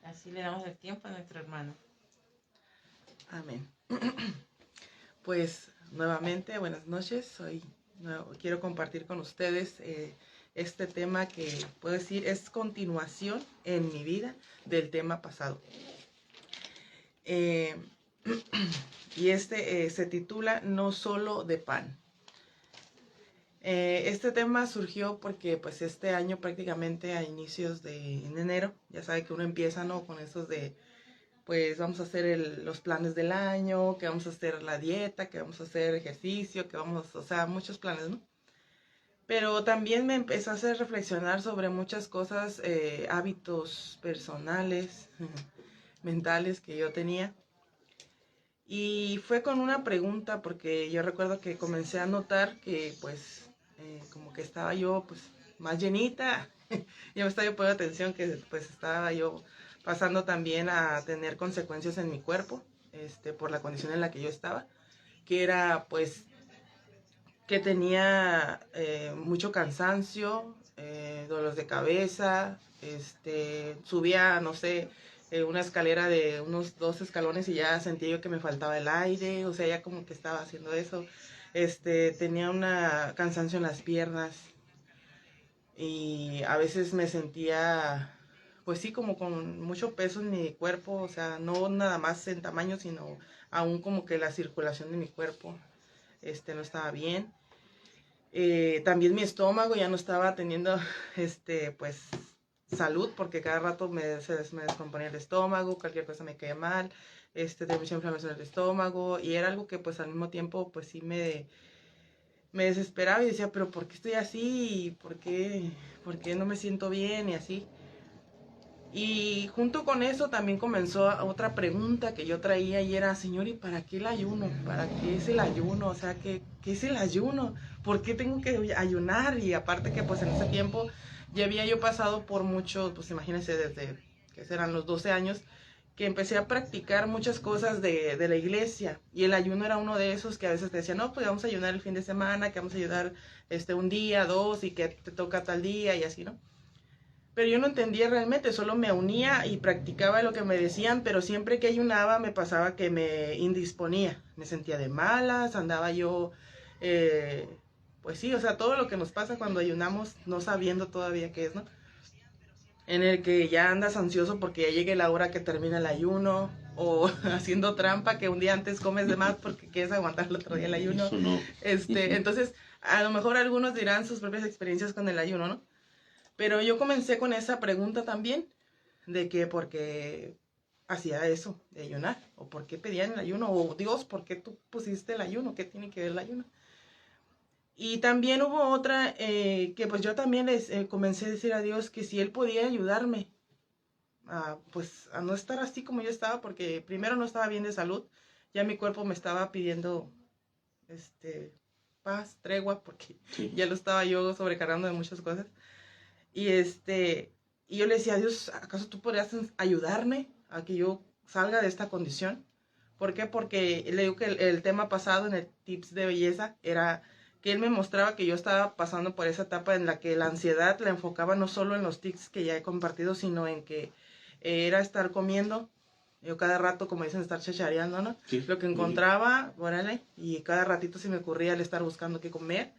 Así le damos el tiempo a nuestro hermano. Amén. Pues nuevamente, buenas noches. Quiero compartir con ustedes este tema que puedo decir es continuación en mi vida del tema pasado. Y se titula No solo de pan. Este tema surgió porque pues este año prácticamente a inicios de enero, ya sabe que uno empieza, ¿no? Con esos de pues vamos a hacer los planes del año, que vamos a hacer la dieta, que vamos a hacer ejercicio, o sea, muchos planes, ¿no? Pero también me empezó a hacer reflexionar sobre muchas cosas, hábitos personales, mentales que yo tenía. Y fue con una pregunta, porque yo recuerdo que comencé a notar que pues como que estaba yo pues más llenita, ya me estaba yo poniendo atención que pues estaba yo pasando también a tener consecuencias en mi cuerpo, por la condición en la que yo estaba, que era pues que tenía mucho cansancio, dolores de cabeza, subía, no sé, una escalera de unos 2 escalones y ya sentía yo que me faltaba el aire, o sea, ya como que estaba haciendo eso. Tenía una cansancio en las piernas y a veces me sentía, pues sí, como con mucho peso en mi cuerpo, o sea, no nada más en tamaño, sino aún como que la circulación de mi cuerpo, no estaba bien. También mi estómago ya no estaba teniendo, pues, salud, porque cada rato me descomponía el estómago, cualquier cosa me caía mal, tenía mucha inflamación en el estómago, y era algo que, pues, al mismo tiempo, pues, sí me desesperaba y decía, pero ¿por qué estoy así? ¿Por qué no me siento bien? Y así. Y junto con eso también comenzó otra pregunta que yo traía y era, Señor, ¿y para qué el ayuno? ¿Para qué es el ayuno? O sea, ¿qué es el ayuno? ¿Por qué tengo que ayunar? Y aparte que pues en ese tiempo ya había yo pasado por muchos, pues imagínense desde que serán los 12 años, que empecé a practicar muchas cosas de la iglesia. Y el ayuno era uno de esos que a veces te decían, no, pues vamos a ayunar el fin de semana, que vamos a ayudar un día, dos, y que te toca tal día y así, ¿no? Pero yo no entendía realmente, solo me unía y practicaba lo que me decían, pero siempre que ayunaba me pasaba que me indisponía, me sentía de malas, andaba yo, eh, pues sí, o sea, todo lo que nos pasa cuando ayunamos, no sabiendo todavía qué es, ¿no? En el que ya andas ansioso porque ya llegue la hora que termina el ayuno, o haciendo trampa que un día antes comes de más porque quieres aguantar el otro día el ayuno. Eso no. Entonces, a lo mejor algunos dirán sus propias experiencias con el ayuno, ¿no? Pero yo comencé con esa pregunta también, de que por qué hacía eso, de ayunar, o por qué pedían el ayuno, o Dios, ¿por qué tú pusiste el ayuno? ¿Qué tiene que ver el ayuno? Y también hubo otra que pues yo también les comencé a decir a Dios que si Él podía ayudarme pues a no estar así como yo estaba, porque primero no estaba bien de salud, ya mi cuerpo me estaba pidiendo paz, tregua, porque Sí. ya lo estaba yo sobrecargando de muchas cosas. Y y yo le decía, Dios, ¿acaso tú podrías ayudarme a que yo salga de esta condición? ¿Por qué? Porque le digo que el tema pasado en el tips de belleza era que él me mostraba que yo estaba pasando por esa etapa en la que la ansiedad la enfocaba no solo en los tips que ya he compartido, sino en que era estar comiendo. Yo cada rato, como dicen, estar chachareando, ¿no? Sí. Lo que encontraba, órale, y cada ratito se me ocurría el estar buscando qué comer.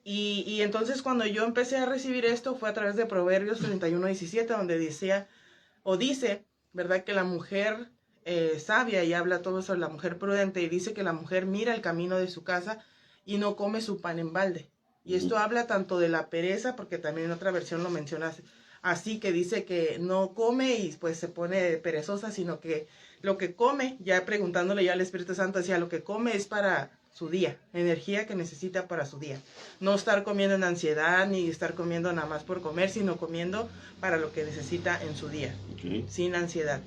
Y entonces cuando yo empecé a recibir esto fue a través de Proverbios 31:17, donde decía, o dice, ¿verdad? Que la mujer sabia, y habla todo sobre la mujer prudente, y dice que la mujer mira el camino de su casa y no come su pan en balde. Y esto habla tanto de la pereza, porque también en otra versión lo menciona así, que dice que no come y pues se pone perezosa, sino que lo que come, ya preguntándole ya al Espíritu Santo, decía, lo que come es para su día, energía que necesita para su día. No estar comiendo en ansiedad, ni estar comiendo nada más por comer, sino comiendo para lo que necesita en su día, sin ansiedad.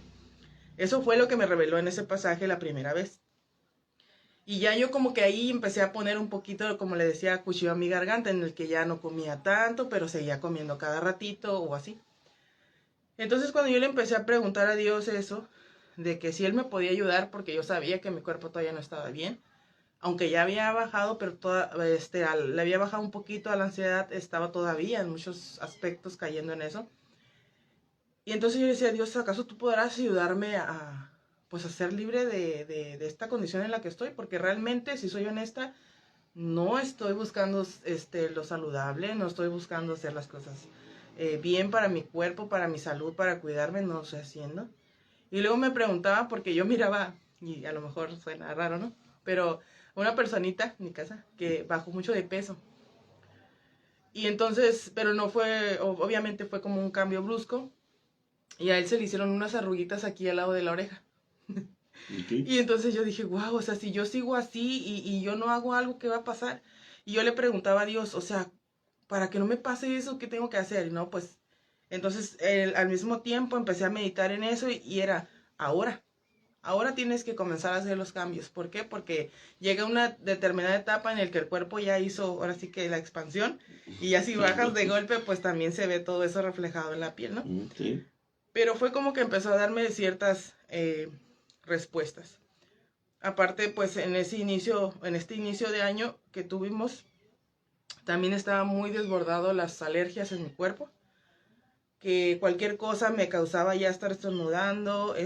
Eso fue lo que me reveló en ese pasaje la primera vez. Y ya yo como que ahí empecé a poner un poquito, como le decía, cuchillo a mi garganta, en el que ya no comía tanto, pero seguía comiendo cada ratito o así. Entonces cuando yo le empecé a preguntar a Dios eso, de que si Él me podía ayudar, porque yo sabía que mi cuerpo todavía no estaba bien, aunque ya había bajado, pero le había bajado un poquito a la ansiedad, estaba todavía en muchos aspectos cayendo en eso. Y entonces yo le decía, Dios, ¿acaso tú podrás ayudarme pues a ser libre de esta condición en la que estoy? Porque realmente, si soy honesta, no estoy buscando lo saludable, no estoy buscando hacer las cosas bien para mi cuerpo, para mi salud, para cuidarme, no lo estoy haciendo. Y luego me preguntaba, porque yo miraba, y a lo mejor suena raro, ¿no? Pero una personita en mi casa que bajó mucho de peso. Y entonces, pero no fue, obviamente fue como un cambio brusco. Y a él se le hicieron unas arruguitas aquí al lado de la oreja. Okay. Y entonces yo dije, wow, o sea, si yo sigo así y yo no hago algo, ¿qué va a pasar? Y yo le preguntaba a Dios, o sea, para que no me pase eso, ¿qué tengo que hacer? Y no, pues, entonces al mismo tiempo empecé a meditar en eso y era, ahora tienes que comenzar a hacer los cambios. ¿Por qué? Porque llega una determinada etapa en la que el cuerpo ya hizo, ahora sí que la expansión, y ya si bajas de golpe, pues también se ve todo eso reflejado en la piel, ¿no? Sí. Pero fue como que empezó a darme ciertas respuestas. Aparte, pues en este inicio de año que tuvimos, también estaba muy desbordado las alergias en mi cuerpo, que cualquier cosa me causaba ya estar estornudando,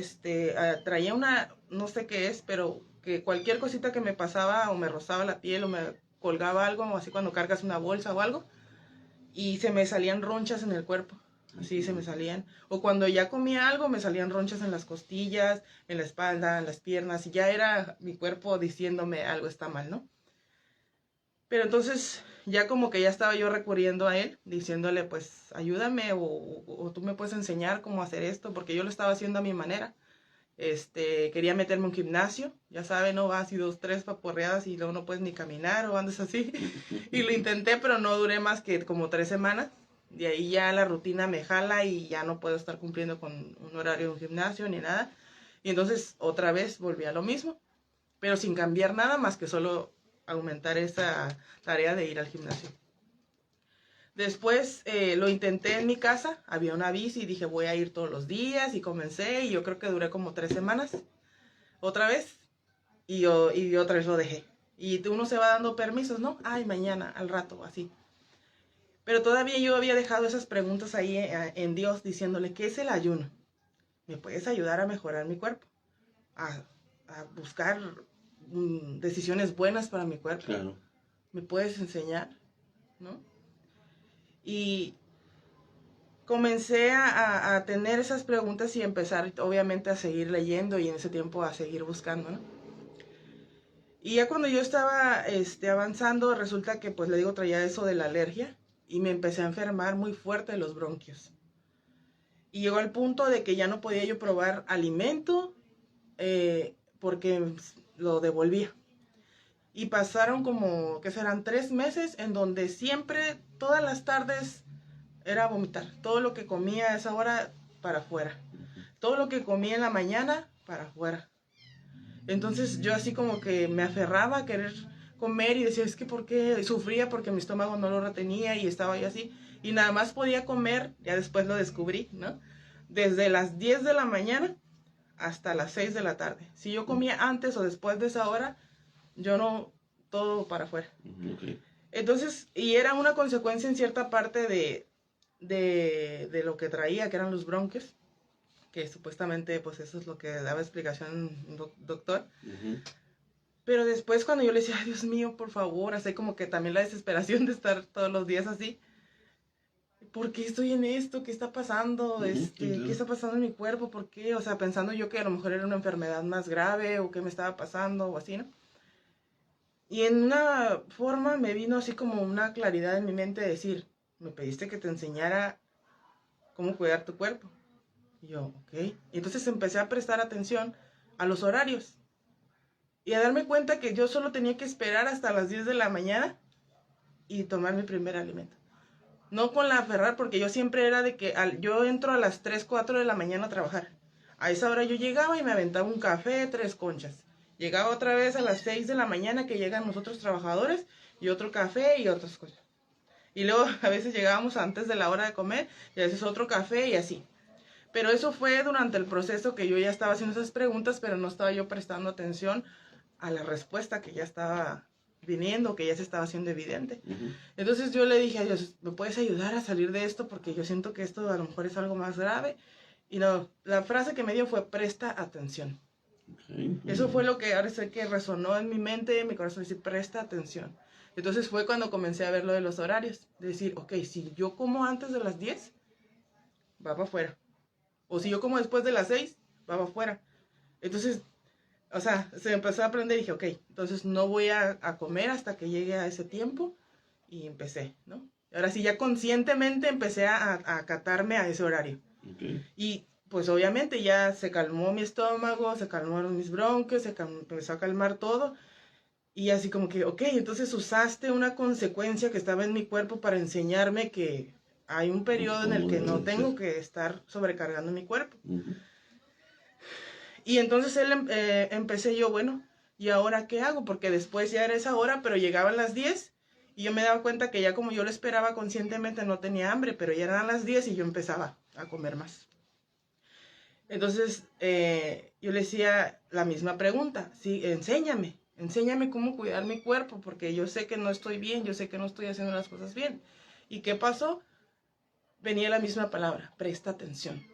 traía una, no sé qué es, pero que cualquier cosita que me pasaba o me rozaba la piel o me colgaba algo, o así cuando cargas una bolsa o algo, y se me salían ronchas en el cuerpo. Así se me salían. O cuando ya comía algo, me salían ronchas en las costillas, en la espalda, en las piernas. Y ya era mi cuerpo diciéndome algo está mal, ¿no? Pero entonces ya como que ya estaba yo recurriendo a él, diciéndole pues ayúdame o tú me puedes enseñar cómo hacer esto, porque yo lo estaba haciendo a mi manera. Quería meterme a un gimnasio, ya saben, no vas y 2, 3 paporreadas y luego no puedes ni caminar o andas así. Y lo intenté, pero no duré más que como 3 semanas. De ahí ya la rutina me jala y ya no puedo estar cumpliendo con un horario de un gimnasio ni nada. Y entonces otra vez volví a lo mismo, pero sin cambiar nada más que solo aumentar esa tarea de ir al gimnasio. Después lo intenté en mi casa, había una bici y dije voy a ir todos los días y comencé y yo creo que duré como 3 semanas otra vez y otra vez lo dejé. Y uno se va dando permisos, ¿no? Ay, mañana, al rato, así. Pero todavía yo había dejado esas preguntas ahí en Dios diciéndole, ¿qué es el ayuno? ¿Me puedes ayudar a mejorar mi cuerpo? A buscar decisiones buenas para mi cuerpo. Claro. ¿Me puedes enseñar? ¿No? Y comencé a tener esas preguntas y empezar obviamente a seguir leyendo y en ese tiempo a seguir buscando, ¿no? Y ya cuando yo estaba avanzando, resulta que pues le digo traía eso de la alergia y me empecé a enfermar muy fuerte de los bronquios. Y llegó al punto de que ya no podía yo probar alimento porque lo devolvía. Y pasaron como, ¿qué serán? 3 meses en donde siempre, todas las tardes, era vomitar. Todo lo que comía a esa hora, para afuera. Todo lo que comía en la mañana, para afuera. Entonces yo así como que me aferraba a querer comer y decía, es que ¿por qué? Sufría porque mi estómago no lo retenía y estaba ahí así. Y nada más podía comer, ya después lo descubrí, ¿no? Desde las 10 de la mañana hasta las 6 de la tarde. Si yo comía antes o después de esa hora, yo no, todo para afuera. Okay. Entonces, y era una consecuencia en cierta parte de lo que traía, que eran los bronquios, que supuestamente pues eso es lo que daba explicación doctor. Pero después cuando yo le decía, ay, Dios mío, por favor, así como que también la desesperación de estar todos los días así, ¿por qué estoy en esto? ¿Qué está pasando? ¿Qué está pasando en mi cuerpo? ¿Por qué? O sea, pensando yo que a lo mejor era una enfermedad más grave o qué me estaba pasando o así, ¿no? Y en una forma me vino así como una claridad en mi mente de decir, me pediste que te enseñara cómo cuidar tu cuerpo. Y yo, ok. Y entonces empecé a prestar atención a los horarios. Y a darme cuenta que yo solo tenía que esperar hasta las 10 de la mañana y tomar mi primer alimento. No con la aferrar, porque yo siempre era de que yo entro a las 3, 4 de la mañana a trabajar. A esa hora yo llegaba y me aventaba un café, 3 conchas. Llegaba otra vez a las 6 de la mañana que llegan los otros trabajadores y otro café y otras cosas. Y luego a veces llegábamos antes de la hora de comer y a veces otro café y así. Pero eso fue durante el proceso que yo ya estaba haciendo esas preguntas, pero no estaba yo prestando atención a la respuesta que ya estaba viniendo, que ya se estaba haciendo evidente. Entonces yo le dije a Dios, ¿me puedes ayudar a salir de esto? Porque yo siento que esto a lo mejor es algo más grave. Y no, la frase que me dio fue presta atención. Okay. Eso fue lo que ahora sé que resonó en mi mente, en mi corazón, decir presta atención. Entonces fue cuando comencé a ver lo de los horarios. Decir, ok, si yo como antes de las 10, va para afuera. O si yo como después de las 6, va para afuera. Entonces, o sea, se empezó a aprender y dije, ok, entonces no voy a comer hasta que llegue a ese tiempo. Y empecé, ¿no? Ahora sí, ya conscientemente empecé a acatarme a ese horario. Okay. Y pues obviamente ya se calmó mi estómago, se calmaron mis bronquios, empezó a calmar todo. Y así como que, ok, entonces usaste una consecuencia que estaba en mi cuerpo para enseñarme que hay un periodo en el que no tengo que estar sobrecargando mi cuerpo. Uh-huh. Y entonces empecé yo, bueno, ¿y ahora qué hago? Porque después ya era esa hora, pero llegaban las 10 y yo me daba cuenta que ya como yo lo esperaba conscientemente no tenía hambre, pero ya eran las 10 y yo empezaba a comer más. Entonces yo le decía la misma pregunta, sí, enséñame cómo cuidar mi cuerpo, porque yo sé que no estoy bien, yo sé que no estoy haciendo las cosas bien. ¿Y qué pasó? Venía la misma palabra, presta atención.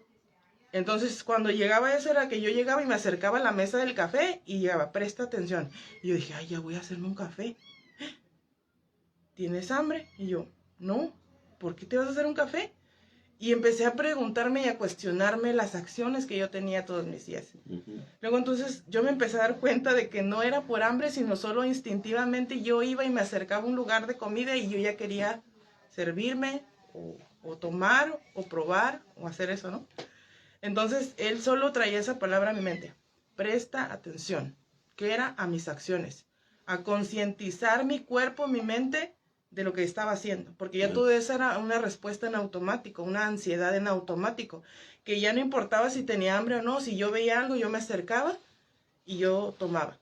Entonces, cuando llegaba eso era que yo llegaba y me acercaba a la mesa del café y llegaba, presta atención. Y yo dije, ay, ya voy a hacerme un café. ¿Tienes hambre? Y yo, no, ¿por qué te vas a hacer un café? Y empecé a preguntarme y a cuestionarme las acciones que yo tenía todos mis días. Uh-huh. Luego entonces yo me empecé a dar cuenta de que no era por hambre, sino solo instintivamente yo iba y me acercaba a un lugar de comida y yo ya quería servirme o tomar o probar o hacer eso, ¿no? Entonces, él solo traía esa palabra a mi mente. Presta atención, que era a mis acciones, a concientizar mi cuerpo, mi mente, de lo que estaba haciendo. Porque ya todo eso era una respuesta en automático, una ansiedad en automático. Que ya no importaba si tenía hambre o no, si yo veía algo, yo me acercaba y yo tomaba.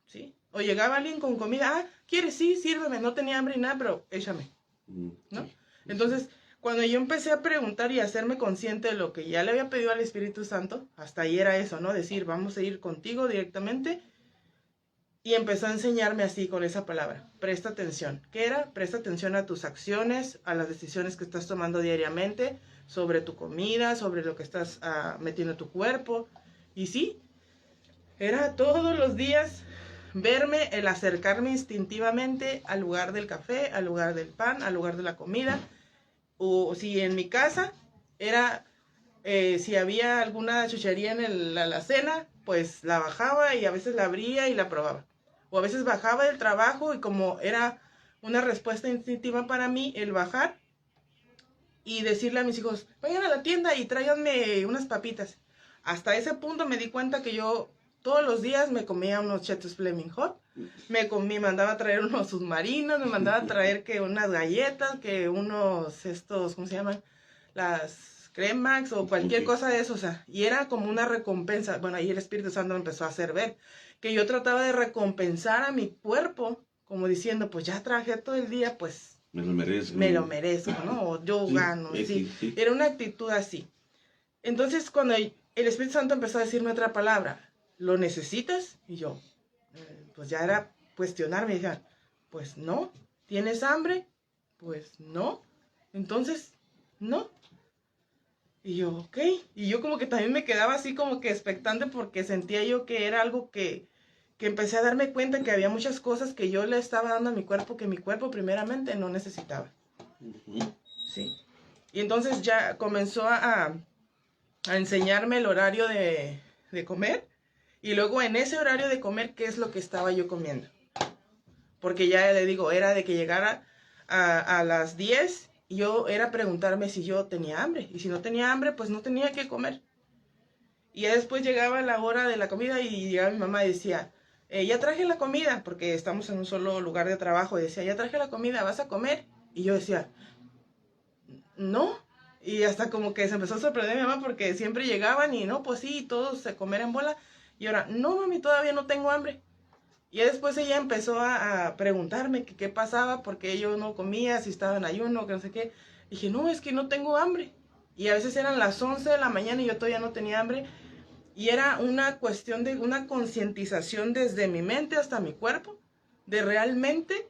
¿Sí? O llegaba alguien con comida, ah, ¿quieres? Sí, sírveme, no tenía hambre ni nada, pero échame. ¿No? Entonces, cuando yo empecé a preguntar y a hacerme consciente de lo que ya le había pedido al Espíritu Santo, hasta ahí era eso, ¿no? Decir, vamos a ir contigo directamente. Y empezó a enseñarme así con esa palabra, presta atención. ¿Qué era? Presta atención a tus acciones, a las decisiones que estás tomando diariamente, sobre tu comida, sobre lo que estás metiendo en tu cuerpo. Y sí, era todos los días verme, el acercarme instintivamente al lugar del café, al lugar del pan, al lugar de la comida. O si en mi casa era, si había alguna chuchería en la alacena, pues la bajaba y a veces la abría y la probaba. O a veces bajaba del trabajo y como era una respuesta instintiva para mí, el bajar y decirle a mis hijos, vayan a la tienda y tráiganme unas papitas. Hasta ese punto me di cuenta que yo todos los días me comía unos Cheetos Flaming Hot. Me mandaba a traer unos submarinos, me mandaba a traer que unas galletas, que unos estos, ¿cómo se llaman? Las Cremax o cualquier cosa de eso, o sea, y era como una recompensa. Bueno, ahí el Espíritu Santo me empezó a hacer ver que yo trataba de recompensar a mi cuerpo, como diciendo, pues ya trabajé todo el día, pues me lo merezco. Me lo merezco, ¿no? O yo gano, sí. Era una actitud así. Entonces, cuando el Espíritu Santo empezó a decirme otra palabra, ¿lo necesitas? Y yo, pues ya era cuestionarme, dije, pues no. ¿Tienes hambre? Pues no. Entonces, no. Y yo, ok. Y yo como que también me quedaba así como que expectante porque sentía yo que era algo que empecé a darme cuenta que había muchas cosas que yo le estaba dando a mi cuerpo que mi cuerpo primeramente no necesitaba. Sí. Y entonces ya comenzó a enseñarme el horario de comer. Y luego en ese horario de comer, ¿qué es lo que estaba yo comiendo? Porque ya le digo, era de que llegara a las 10 y yo era preguntarme si yo tenía hambre. Y si no tenía hambre, pues no tenía que comer. Y ya después llegaba la hora de la comida y llegaba mi mamá y decía, ya traje la comida, porque estamos en un solo lugar de trabajo. Y decía, ya traje la comida, ¿vas a comer? Y yo decía, no. Y hasta como que se empezó a sorprender mi mamá porque siempre llegaban y no, pues sí, todos se comer en bola. Y ahora, no mami, todavía no tengo hambre. Y después ella empezó a preguntarme qué pasaba, porque yo no comía, si estaba en ayuno, que no sé qué. Y dije, no, es que no tengo hambre. Y a veces eran las 11 de la mañana y yo todavía no tenía hambre. Y era una cuestión de una concientización desde mi mente hasta mi cuerpo, de realmente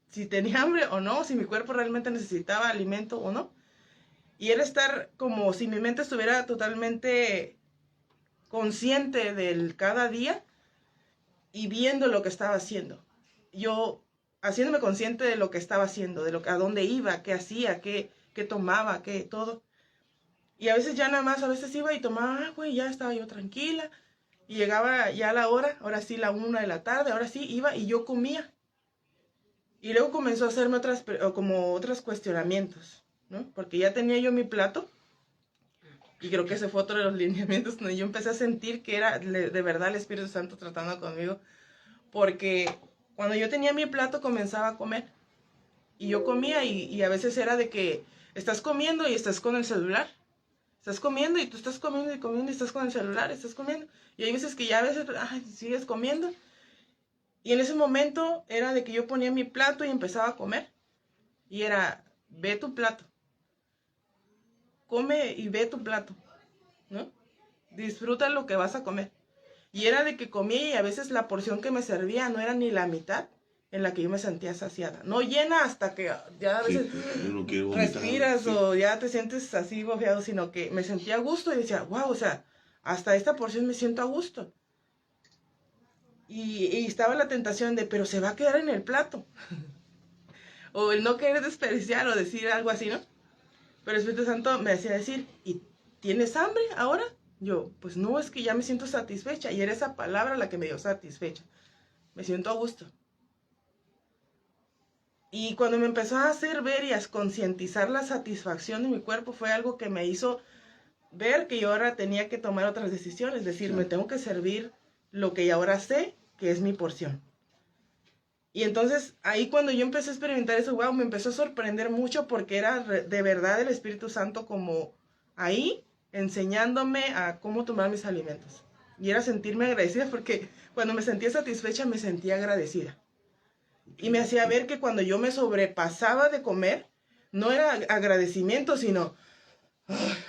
si tenía hambre o no, si mi cuerpo realmente necesitaba alimento o no. Y era estar como si mi mente estuviera totalmente consciente del cada día y viendo lo que estaba haciendo. Yo haciéndome consciente de lo que estaba haciendo, de a dónde iba, qué hacía, qué tomaba, qué todo. Y a veces ya nada más, a veces iba y tomaba agua y ya estaba yo tranquila. Y llegaba ya la hora, ahora sí la 1 de la tarde, ahora sí iba y yo comía. Y luego comenzó a hacerme otros cuestionamientos, ¿no? Porque ya tenía yo mi plato. Y creo que ese fue otro de los lineamientos donde yo empecé a sentir que era de verdad el Espíritu Santo tratando conmigo. Porque cuando yo tenía mi plato comenzaba a comer. Y yo comía y a veces era de que estás comiendo y estás con el celular. Estás comiendo y tú estás comiendo y comiendo y estás con el celular, estás comiendo. Y hay veces que ya a veces sigues comiendo. Y en ese momento era de que yo ponía mi plato y empezaba a comer. Y era, ve tu plato. Come y ve tu plato, ¿no? Disfruta lo que vas a comer. Y era de que comía y a veces la porción que me servía no era ni la mitad en la que yo me sentía saciada. No llena hasta que ya a veces respiras o ya te sientes así bofeado, sino que me sentía a gusto y decía, wow, o sea, hasta esta porción me siento a gusto. Y estaba la tentación de, pero se va a quedar en el plato. O el no querer desperdiciar o decir algo así, ¿no? Pero el Espíritu Santo me hacía decir, ¿y tienes hambre ahora? Yo, pues no, es que ya me siento satisfecha. Y era esa palabra la que me dio satisfecha. Me siento a gusto. Y cuando me empezó a hacer ver y a concientizar la satisfacción de mi cuerpo, fue algo que me hizo ver que yo ahora tenía que tomar otras decisiones. Es decir, me tengo que servir lo que ahora sé que es mi porción. Y entonces ahí cuando yo empecé a experimentar eso, wow, me empezó a sorprender mucho porque era de verdad el Espíritu Santo como ahí enseñándome a cómo tomar mis alimentos. Y era sentirme agradecida porque cuando me sentía satisfecha me sentía agradecida. Y me hacía ver que cuando yo me sobrepasaba de comer, no era agradecimiento, sino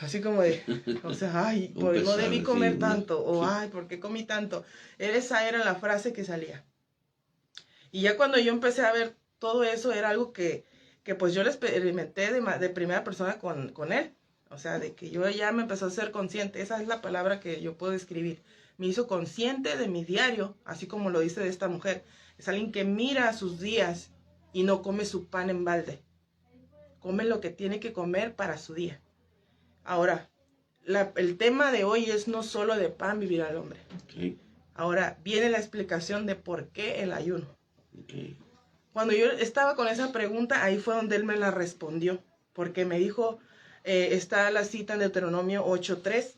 así como de, o sea, ay, no debí comer tanto, o ay, ¿por qué comí tanto? Esa era la frase que salía. Y ya cuando yo empecé a ver todo eso, era algo que pues yo lo experimenté de primera persona con él. O sea, de que yo ya me empezó a ser consciente. Esa es la palabra que yo puedo escribir. Me hizo consciente de mi diario, así como lo dice de esta mujer. Es alguien que mira sus días y no come su pan en balde. Come lo que tiene que comer para su día. Ahora, el tema de hoy es no solo de pan vivirá el hombre. Okay. Ahora, viene la explicación de por qué el ayuno. Okay. Cuando yo estaba con esa pregunta, ahí fue donde él me la respondió. Porque me dijo, está la cita en Deuteronomio 8:3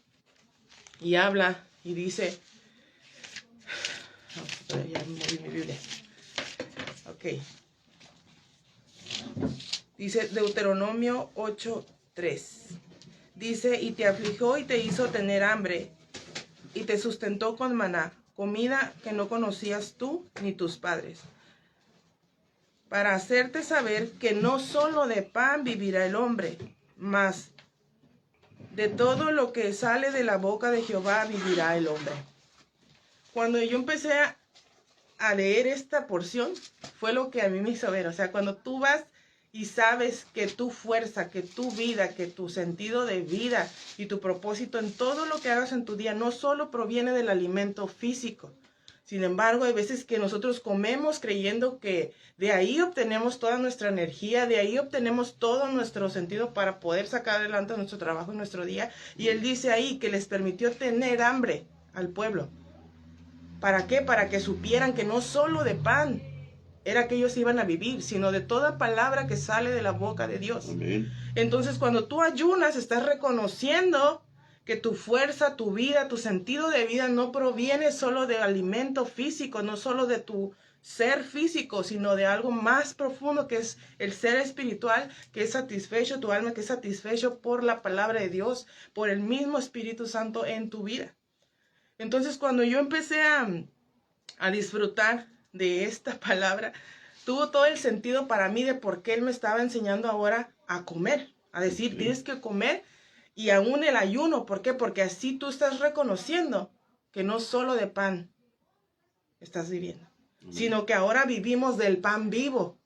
y habla y dice, ya moví mi Biblia. Ok. Dice Deuteronomio 8:3. Dice, y te afligió y te hizo tener hambre y te sustentó con maná, comida que no conocías tú ni tus padres, para hacerte saber que no solo de pan vivirá el hombre, mas de todo lo que sale de la boca de Jehová vivirá el hombre. Cuando yo empecé a leer esta porción, fue lo que a mí me hizo ver. O sea, cuando tú vas y sabes que tu fuerza, que tu vida, que tu sentido de vida y tu propósito en todo lo que hagas en tu día no solo proviene del alimento físico. Sin embargo, hay veces que nosotros comemos creyendo que de ahí obtenemos toda nuestra energía, de ahí obtenemos todo nuestro sentido para poder sacar adelante nuestro trabajo en nuestro día. Y él dice ahí que les permitió tener hambre al pueblo. ¿Para qué? Para que supieran que no solo de pan era que ellos iban a vivir, sino de toda palabra que sale de la boca de Dios. Amén. Entonces, cuando tú ayunas, estás reconociendo que tu fuerza, tu vida, tu sentido de vida no proviene solo de alimento físico, no solo de tu ser físico, sino de algo más profundo que es el ser espiritual, que es satisfecho, tu alma que es satisfecho por la palabra de Dios, por el mismo Espíritu Santo en tu vida. Entonces, cuando yo empecé a disfrutar de esta palabra, tuvo todo el sentido para mí de por qué él me estaba enseñando ahora a comer, a decir, tienes que comer. Y aún el ayuno, ¿por qué? Porque así tú estás reconociendo que no solo de pan estás viviendo, sino que ahora vivimos del pan vivo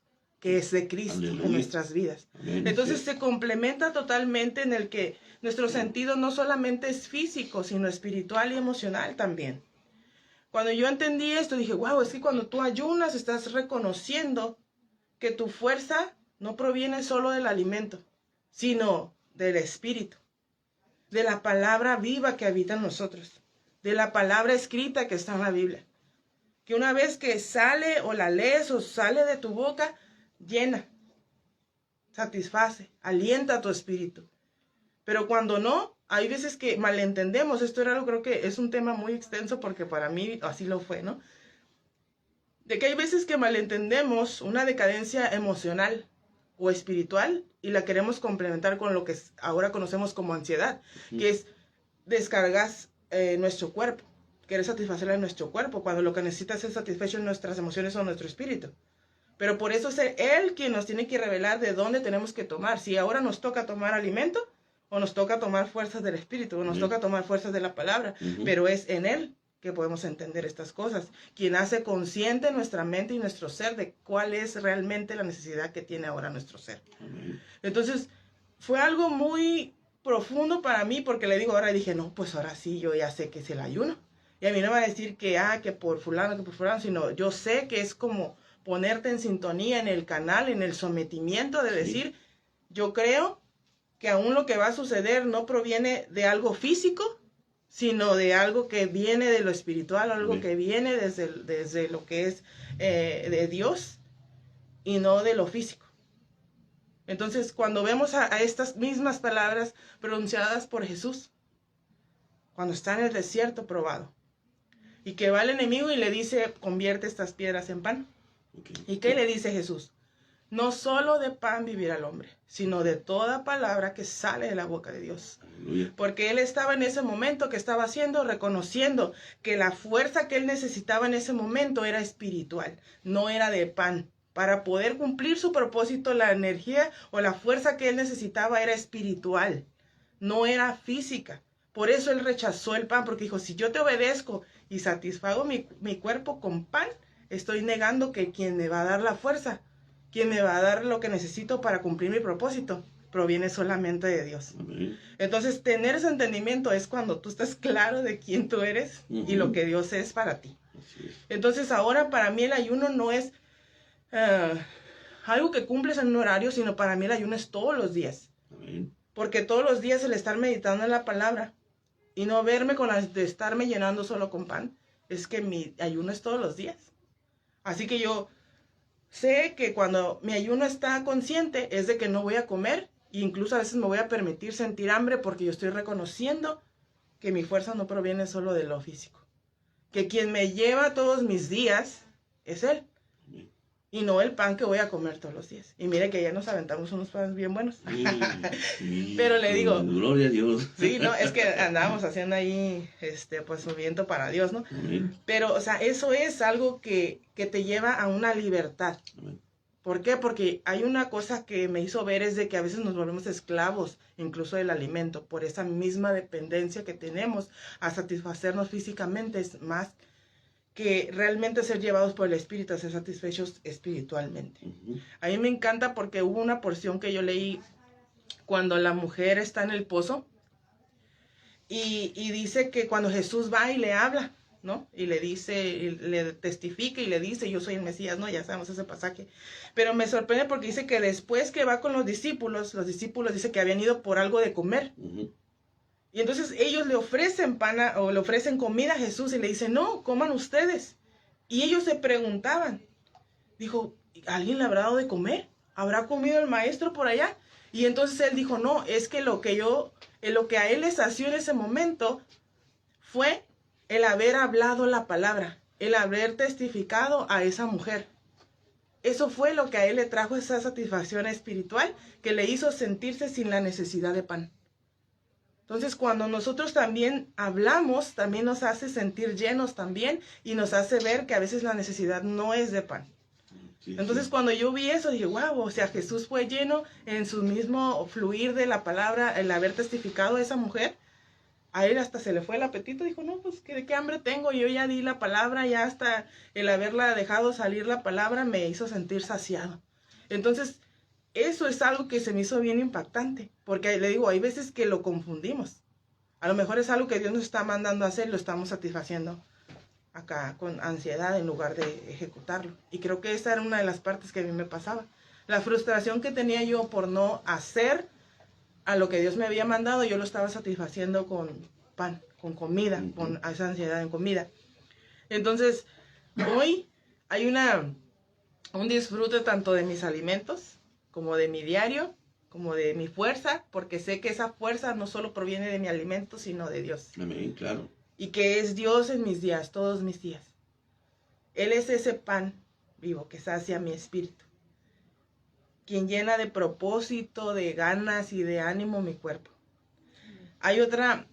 que es de Cristo Aleluya. en nuestras vidas. Amén. Entonces Sí. se complementa totalmente en el que nuestro sentido no solamente es físico, sino espiritual y emocional también. Cuando yo entendí esto, dije, wow, es que cuando tú ayunas estás reconociendo que tu fuerza no proviene solo del alimento, sino del espíritu, de la palabra viva que habita en nosotros, de la palabra escrita que está en la Biblia. Que una vez que sale o la lees o sale de tu boca, llena, satisface, alienta a tu espíritu. Pero cuando no, hay veces que malentendemos. Esto era algo, creo que es un tema muy extenso porque para mí así lo fue, ¿no? De que hay veces que malentendemos una decadencia emocional o espiritual y la queremos complementar con lo que ahora conocemos como ansiedad, que es descargar nuestro cuerpo, querer satisfacer a nuestro cuerpo, cuando lo que necesita es ser satisfecho en nuestras emociones o nuestro espíritu. Pero por eso es Él quien nos tiene que revelar de dónde tenemos que tomar. Si ahora nos toca tomar alimento, o nos toca tomar fuerzas del espíritu, o nos toca tomar fuerzas de la palabra, pero es en Él que podemos entender estas cosas, quien hace consciente nuestra mente y nuestro ser de cuál es realmente la necesidad que tiene ahora nuestro ser. Amén. Entonces, fue algo muy profundo para mí, porque le digo, ahora dije, no, pues ahora sí, yo ya sé que es el ayuno. Y a mí no me va a decir que por fulano, sino yo sé que es como ponerte en sintonía en el canal, en el sometimiento de decir, yo creo que aún lo que va a suceder no proviene de algo físico, sino de algo que viene de lo espiritual, algo que viene desde lo que es de Dios y no de lo físico. Entonces, cuando vemos a estas mismas palabras pronunciadas por Jesús, cuando está en el desierto probado, y que va el enemigo y le dice, convierte estas piedras en pan. Okay. ¿Y qué le dice Jesús? No solo de pan vivirá el hombre, sino de toda palabra que sale de la boca de Dios. Aleluya. Porque él estaba en ese momento que estaba haciendo, reconociendo que la fuerza que él necesitaba en ese momento era espiritual, no era de pan. Para poder cumplir su propósito, la energía o la fuerza que él necesitaba era espiritual, no era física. Por eso él rechazó el pan, porque dijo, si yo te obedezco y satisfago mi cuerpo con pan, estoy negando que quien me va a dar la fuerza, quien me va a dar lo que necesito para cumplir mi propósito, proviene solamente de Dios. Amén. Entonces, tener ese entendimiento es cuando tú estás claro de quién tú eres y lo que Dios es para ti. Así es. Entonces, ahora para mí el ayuno no es algo que cumples en un horario, sino para mí el ayuno es todos los días. Amén. Porque todos los días el estar meditando en la palabra y no verme con las de estarme llenando solo con pan, es que mi ayuno es todos los días. Así que yo sé que cuando mi ayuno está consciente es de que no voy a comer, e incluso a veces me voy a permitir sentir hambre porque yo estoy reconociendo que mi fuerza no proviene solo de lo físico. Que quien me lleva todos mis días es Él. Amén. Y no el pan que voy a comer todos los días. Y mire que ya nos aventamos unos panes bien buenos. Sí, Pero le digo, gloria a Dios. sí, no, es que andábamos haciendo ahí, pues, movimiento para Dios, ¿no? Amén. Pero, o sea, eso es algo que te lleva a una libertad. Amén. ¿Por qué? Porque hay una cosa que me hizo ver es de que a veces nos volvemos esclavos, incluso del alimento, por esa misma dependencia que tenemos a satisfacernos físicamente, es más que realmente ser llevados por el Espíritu a ser satisfechos espiritualmente. A mí me encanta porque hubo una porción que yo leí cuando la mujer está en el pozo y dice que cuando Jesús va y le habla, ¿no? Y le dice, y le testifica y le dice, yo soy el Mesías, ¿no? Ya sabemos ese pasaje. Pero me sorprende porque dice que después que va con los discípulos dice que habían ido por algo de comer. Y entonces ellos le ofrecen le ofrecen comida a Jesús y le dicen, no, coman ustedes. Y ellos se preguntaban, dijo, ¿alguien le habrá dado de comer? ¿Habrá comido el maestro por allá? Y entonces él dijo, no, es que lo que a él les sació en ese momento fue el haber hablado la palabra, el haber testificado a esa mujer. Eso fue lo que a él le trajo esa satisfacción espiritual que le hizo sentirse sin la necesidad de pan. Entonces, cuando nosotros también hablamos, también nos hace sentir llenos también y nos hace ver que a veces la necesidad no es de pan. Sí, Entonces, sí. cuando yo vi eso, dije, wow, o sea, Jesús fue lleno en su mismo fluir de la palabra, el haber testificado a esa mujer. A él hasta se le fue el apetito, dijo, no, pues, ¿de qué hambre tengo? Yo ya di la palabra, ya hasta el haberla dejado salir la palabra me hizo sentir saciado. Entonces, eso es algo que se me hizo bien impactante, porque le digo, hay veces que lo confundimos. A lo mejor es algo que Dios nos está mandando a hacer, lo estamos satisfaciendo acá con ansiedad en lugar de ejecutarlo. Y creo que esa era una de las partes que a mí me pasaba. La frustración que tenía yo por no hacer a lo que Dios me había mandado, yo lo estaba satisfaciendo con pan, con comida, con esa ansiedad en comida. Entonces, hoy hay un disfrute tanto de mis alimentos, como de mi diario, como de mi fuerza, porque sé que esa fuerza no solo proviene de mi alimento, sino de Dios. Amén, claro. Y que es Dios en mis días, todos mis días. Él es ese pan vivo que sacia mi espíritu, quien llena de propósito, de ganas y de ánimo mi cuerpo. Hay otra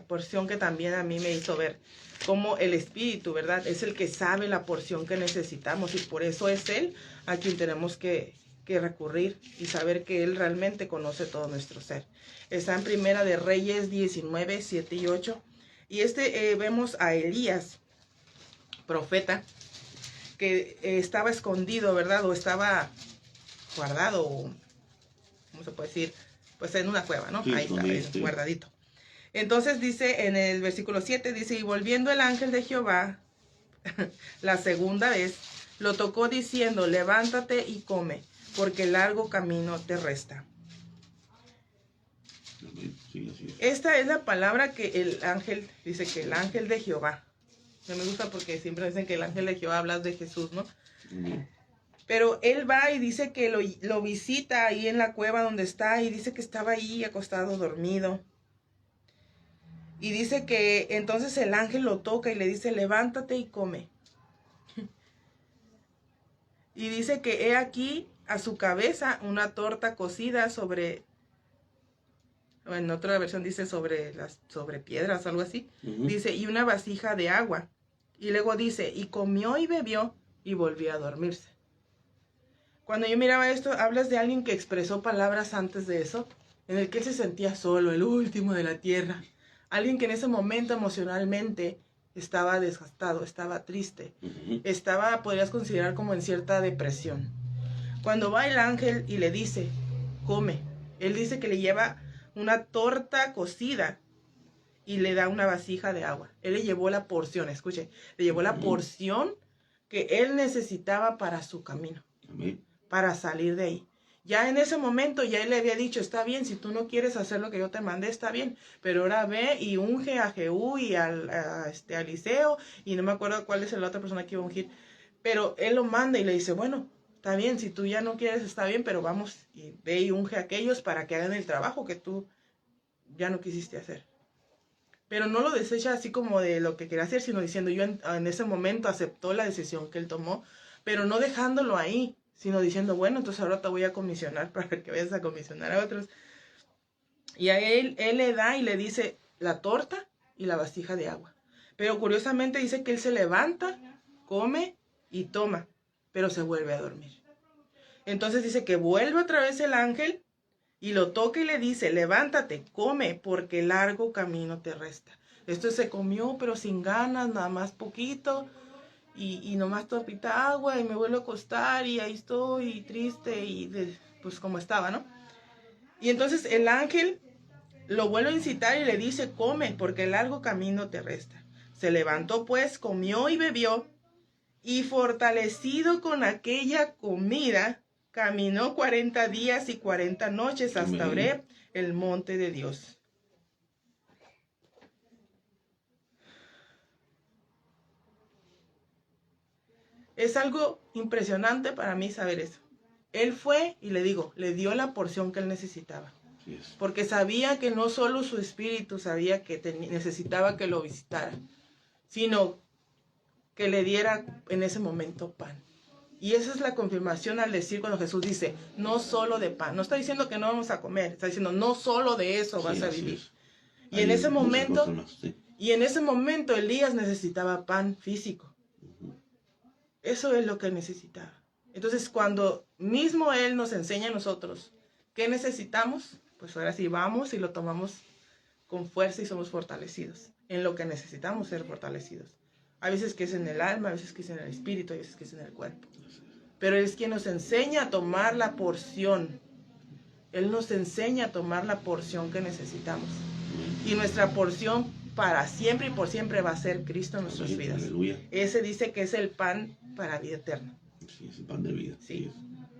porción que también a mí me hizo ver cómo el espíritu, ¿verdad? Es el que sabe la porción que necesitamos y por eso es Él a quien tenemos que recurrir y saber que Él realmente conoce todo nuestro ser. Está en Primera de Reyes 19, 7 y 8. Y vemos a Elías, profeta, que estaba escondido, ¿verdad? O estaba guardado, ¿cómo se puede decir? Pues en una cueva, ¿no? Sí, ahí está, guardadito. Entonces dice en el versículo 7, dice, y volviendo el ángel de Jehová la segunda vez, lo tocó diciendo, levántate y come, porque largo camino te resta. Sí, así es. Esta es la palabra que el ángel, dice que el ángel de Jehová. Me gusta porque siempre dicen que el ángel de Jehová habla de Jesús, ¿no? Pero él va y dice que lo visita ahí en la cueva donde está y dice que estaba ahí acostado, dormido. Y dice que entonces el ángel lo toca y le dice, levántate y come. Y dice que he aquí a su cabeza una torta cocida sobre, en otra versión dice sobre piedras, algo así. Dice, y una vasija de agua. Y luego dice, y comió y bebió y volvió a dormirse. Cuando yo miraba esto, hablas de alguien que expresó palabras antes de eso, en el que él se sentía solo, el último de la tierra. Alguien que en ese momento emocionalmente estaba desgastado, estaba triste, podrías considerar como en cierta depresión. Cuando va el ángel y le dice, come, él dice que le lleva una torta cocida y le da una vasija de agua. Él le llevó la porción, escuche, le llevó la porción que él necesitaba para su camino, para salir de ahí. Ya en ese momento ya él le había dicho, está bien, si tú no quieres hacer lo que yo te mandé, está bien, pero ahora ve y unge a Jehú y a Eliseo, y no me acuerdo cuál es la otra persona que iba a ungir, pero él lo manda y le dice, bueno, está bien, si tú ya no quieres, está bien, pero vamos y ve y unge a aquellos para que hagan el trabajo que tú ya no quisiste hacer. Pero no lo desecha así como de lo que quería hacer, sino diciendo, yo en ese momento aceptó la decisión que él tomó, pero no dejándolo ahí, sino diciendo, bueno, entonces ahora te voy a comisionar para que vayas a comisionar a otros. Y a él le da y le dice la torta y la vasija de agua. Pero curiosamente dice que él se levanta, come y toma, pero se vuelve a dormir. Entonces dice que vuelve otra vez el ángel y lo toca y le dice, levántate, come, porque largo camino te resta. Esto se comió, pero sin ganas, nada más poquito. Y nomás topita agua y me vuelvo a acostar y ahí estoy triste y pues como estaba, ¿no? Y entonces el ángel lo vuelve a incitar y le dice, come, porque largo camino te resta. Se levantó pues, comió y bebió, y fortalecido con aquella comida, caminó 40 días y 40 noches hasta Horeb, el monte de Dios. Es algo impresionante para mí saber eso. Él fue y le dio la porción que él necesitaba. Porque sabía que no solo su espíritu sabía que necesitaba que lo visitara, sino que le diera en ese momento pan. Y esa es la confirmación al decir cuando Jesús dice, no solo de pan. No está diciendo que no vamos a comer, está diciendo, no solo de eso vas a vivir. Y en ese momento Elías necesitaba pan físico. Eso es lo que necesitaba. Entonces, cuando mismo Él nos enseña a nosotros qué necesitamos, pues ahora sí vamos y lo tomamos con fuerza y somos fortalecidos en lo que necesitamos ser fortalecidos. A veces que es en el alma, a veces que es en el espíritu, a veces que es en el cuerpo. pero Él es quien nos enseña a tomar la porción. Él nos enseña a tomar la porción que necesitamos. Y nuestra porción para siempre y por siempre va a ser Cristo en nuestras vidas. Aleluya. Ese dice que es el pan para vida eterna. Sí, es el pan de vida. Sí.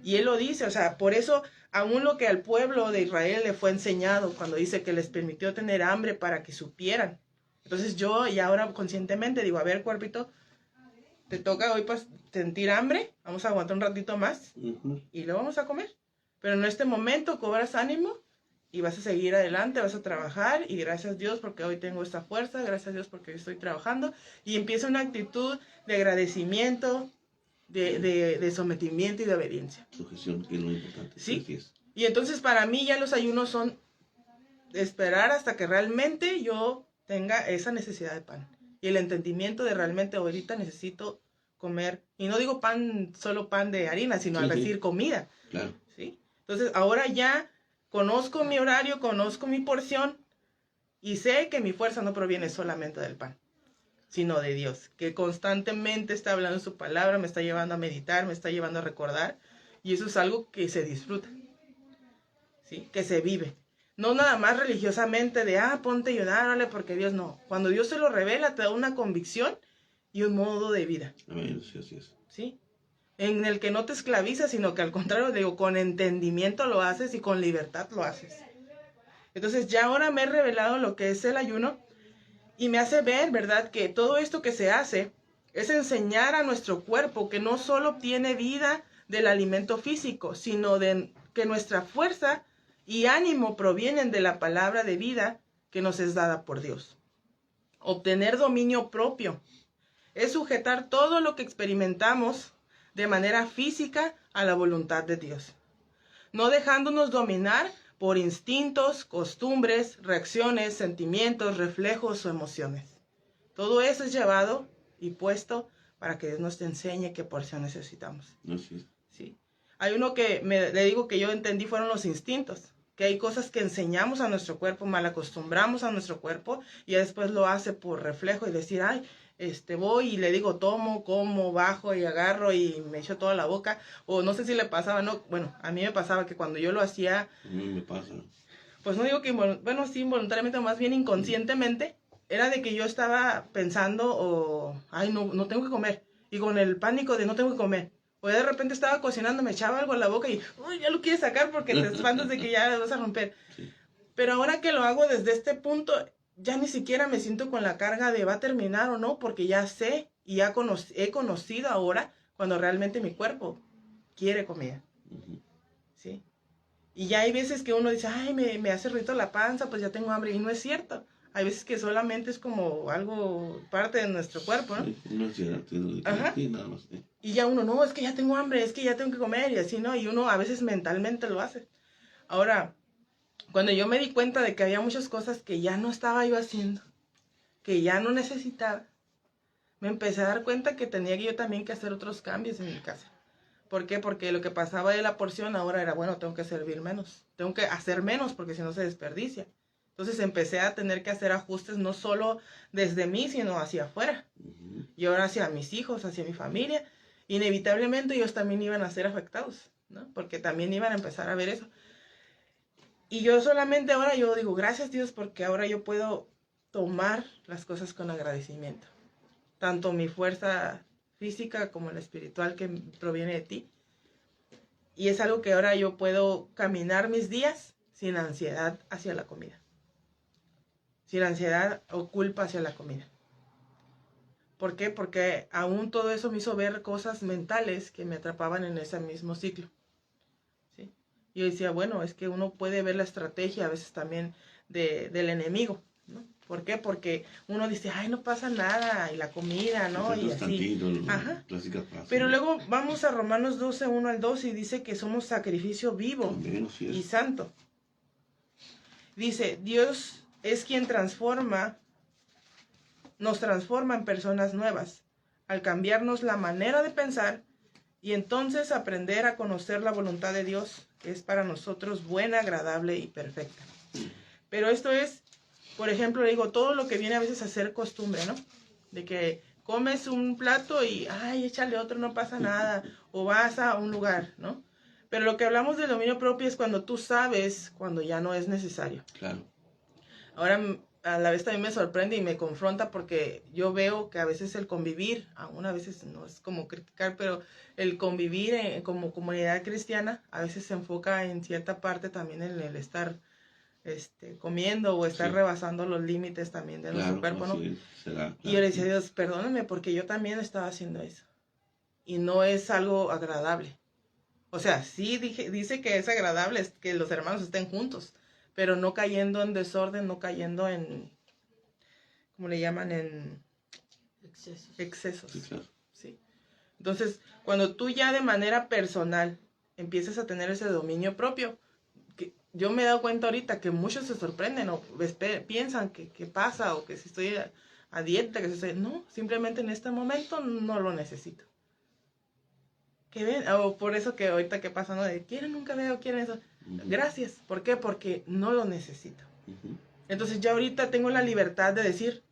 Y Él lo dice, o sea, por eso, aún lo que al pueblo de Israel le fue enseñado, cuando dice que les permitió tener hambre para que supieran. Entonces yo, y ahora conscientemente digo, a ver, cuerpito, te toca hoy pues, sentir hambre, vamos a aguantar un ratito más, y luego vamos a comer. Pero en este momento cobras ánimo, y vas a seguir adelante, vas a trabajar, y gracias a Dios porque hoy tengo esta fuerza, gracias a Dios porque hoy estoy trabajando, y empieza una actitud de agradecimiento, de sometimiento y de obediencia. Sujeción, que es lo importante. ¿Sí? Así es. Y entonces para mí ya los ayunos son esperar hasta que realmente yo tenga esa necesidad de pan. Y el entendimiento de realmente ahorita necesito comer. Y no digo pan, solo pan de harina, sino Sí, al sí. decir comida. Claro. ¿Sí? Entonces ahora ya conozco mi horario, conozco mi porción y sé que mi fuerza no proviene solamente del pan, sino de Dios, que constantemente está hablando su palabra, me está llevando a meditar, me está llevando a recordar, y eso es algo que se disfruta, ¿sí? Que se vive. No nada más religiosamente de, ponte a ayudar, órale, porque Dios no. Cuando Dios se lo revela, te da una convicción y un modo de vida, Amén, sí, así es. ¿sí? En el que no te esclavizas, sino que al contrario, digo, con entendimiento lo haces y con libertad lo haces. Entonces ya ahora me he revelado lo que es el ayuno y me hace ver, ¿verdad?, que todo esto que se hace es enseñar a nuestro cuerpo que no solo obtiene vida del alimento físico, sino de que nuestra fuerza y ánimo provienen de la palabra de vida que nos es dada por Dios. Obtener dominio propio es sujetar todo lo que experimentamos de manera física a la voluntad de Dios, no dejándonos dominar por instintos, costumbres, reacciones, sentimientos, reflejos o emociones. Todo eso es llevado y puesto para que Dios nos enseñe qué porción necesitamos. Así es. ¿Sí? Hay uno que le digo que yo entendí fueron los instintos, que hay cosas que enseñamos a nuestro cuerpo, mal acostumbramos a nuestro cuerpo y después lo hace por reflejo y decir, voy y le digo tomo, como, bajo y agarro y me echo toda la boca, o no sé si le pasaba, no, bueno, a mí me pasaba que cuando yo lo hacía, A mí me pasa. pues no digo que, sí, involuntariamente, más bien inconscientemente, era de que yo estaba pensando, no tengo que comer, y con el pánico de no tengo que comer, o de repente estaba cocinando, me echaba algo a la boca y, ya lo quieres sacar porque te espantas de que ya lo vas a romper. Sí. Pero ahora que lo hago desde este punto, ya ni siquiera me siento con la carga de va a terminar o no, porque ya sé y he conocido ahora cuando realmente mi cuerpo quiere comida. ¿Sí? Y ya hay veces que uno dice, me hace ruido la panza, pues ya tengo hambre, y no es cierto. Hay veces que solamente es como algo parte de nuestro cuerpo, ¿no? Sí, una ansiedad, Ajá. sí, nada más. Sí. Y ya uno, no, es que ya tengo hambre, es que ya tengo que comer, y así, ¿no? Y uno a veces mentalmente lo hace. Ahora, cuando yo me di cuenta de que había muchas cosas que ya no estaba yo haciendo, que ya no necesitaba, me empecé a dar cuenta que tenía yo también que hacer otros cambios en mi casa. ¿Por qué? Porque lo que pasaba de la porción ahora era, bueno, tengo que servir menos, tengo que hacer menos porque si no se desperdicia. Entonces empecé a tener que hacer ajustes no solo desde mí, sino hacia afuera. Y ahora hacia mis hijos, hacia mi familia. Inevitablemente ellos también iban a ser afectados, ¿no? Porque también iban a empezar a ver eso. Y yo solamente ahora yo digo, gracias Dios, porque ahora yo puedo tomar las cosas con agradecimiento. Tanto mi fuerza física como la espiritual que proviene de ti. Y es algo que ahora yo puedo caminar mis días sin ansiedad hacia la comida. Sin ansiedad o culpa hacia la comida. ¿Por qué? Porque aún todo eso me hizo ver cosas mentales que me atrapaban en ese mismo ciclo. ¿Sí? Yo decía, bueno, es que uno puede ver la estrategia a veces también del enemigo, ¿no? ¿Por qué? Porque uno dice, no pasa nada, y la comida, ¿no? Y así. Ajá. Pero luego vamos a Romanos 12, 1 al 2 y dice que somos sacrificio vivo y santo. Dice, Dios es quien nos transforma en personas nuevas, al cambiarnos la manera de pensar y entonces aprender a conocer la voluntad de Dios, que es para nosotros buena, agradable y perfecta. Pero esto es, por ejemplo, digo, todo lo que viene a veces a ser costumbre, ¿no? De que comes un plato y, ay, échale otro, no pasa nada, o vas a un lugar, ¿no? Pero lo que hablamos del dominio propio es cuando tú sabes cuando ya no es necesario. Claro. Ahora, a la vez también me sorprende y me confronta porque yo veo que a veces el convivir, aún a veces no es como criticar, pero el convivir como comunidad cristiana a veces se enfoca en cierta parte también en el estar comiendo o estar Sí. rebasando los límites también de nuestro cuerpo, ¿no? así será, Y yo le decía a Dios, perdóname porque yo también estaba haciendo eso. Y no es algo agradable. O sea, sí dice que es agradable que los hermanos estén juntos, pero no cayendo en desorden, no cayendo en, ¿cómo le llaman? En excesos. Sí, claro. ¿Sí? Entonces, cuando tú ya de manera personal empiezas a tener ese dominio propio, que yo me he dado cuenta ahorita que muchos se sorprenden o piensan que pasa o que si estoy a dieta, que si estoy... No, simplemente en este momento no lo necesito. Que ven, o por eso que ahorita que pasa, ¿no? De quieren un cabello, quieren eso. Gracias. ¿Por qué? Porque no lo necesito. Entonces ya ahorita tengo la libertad de decir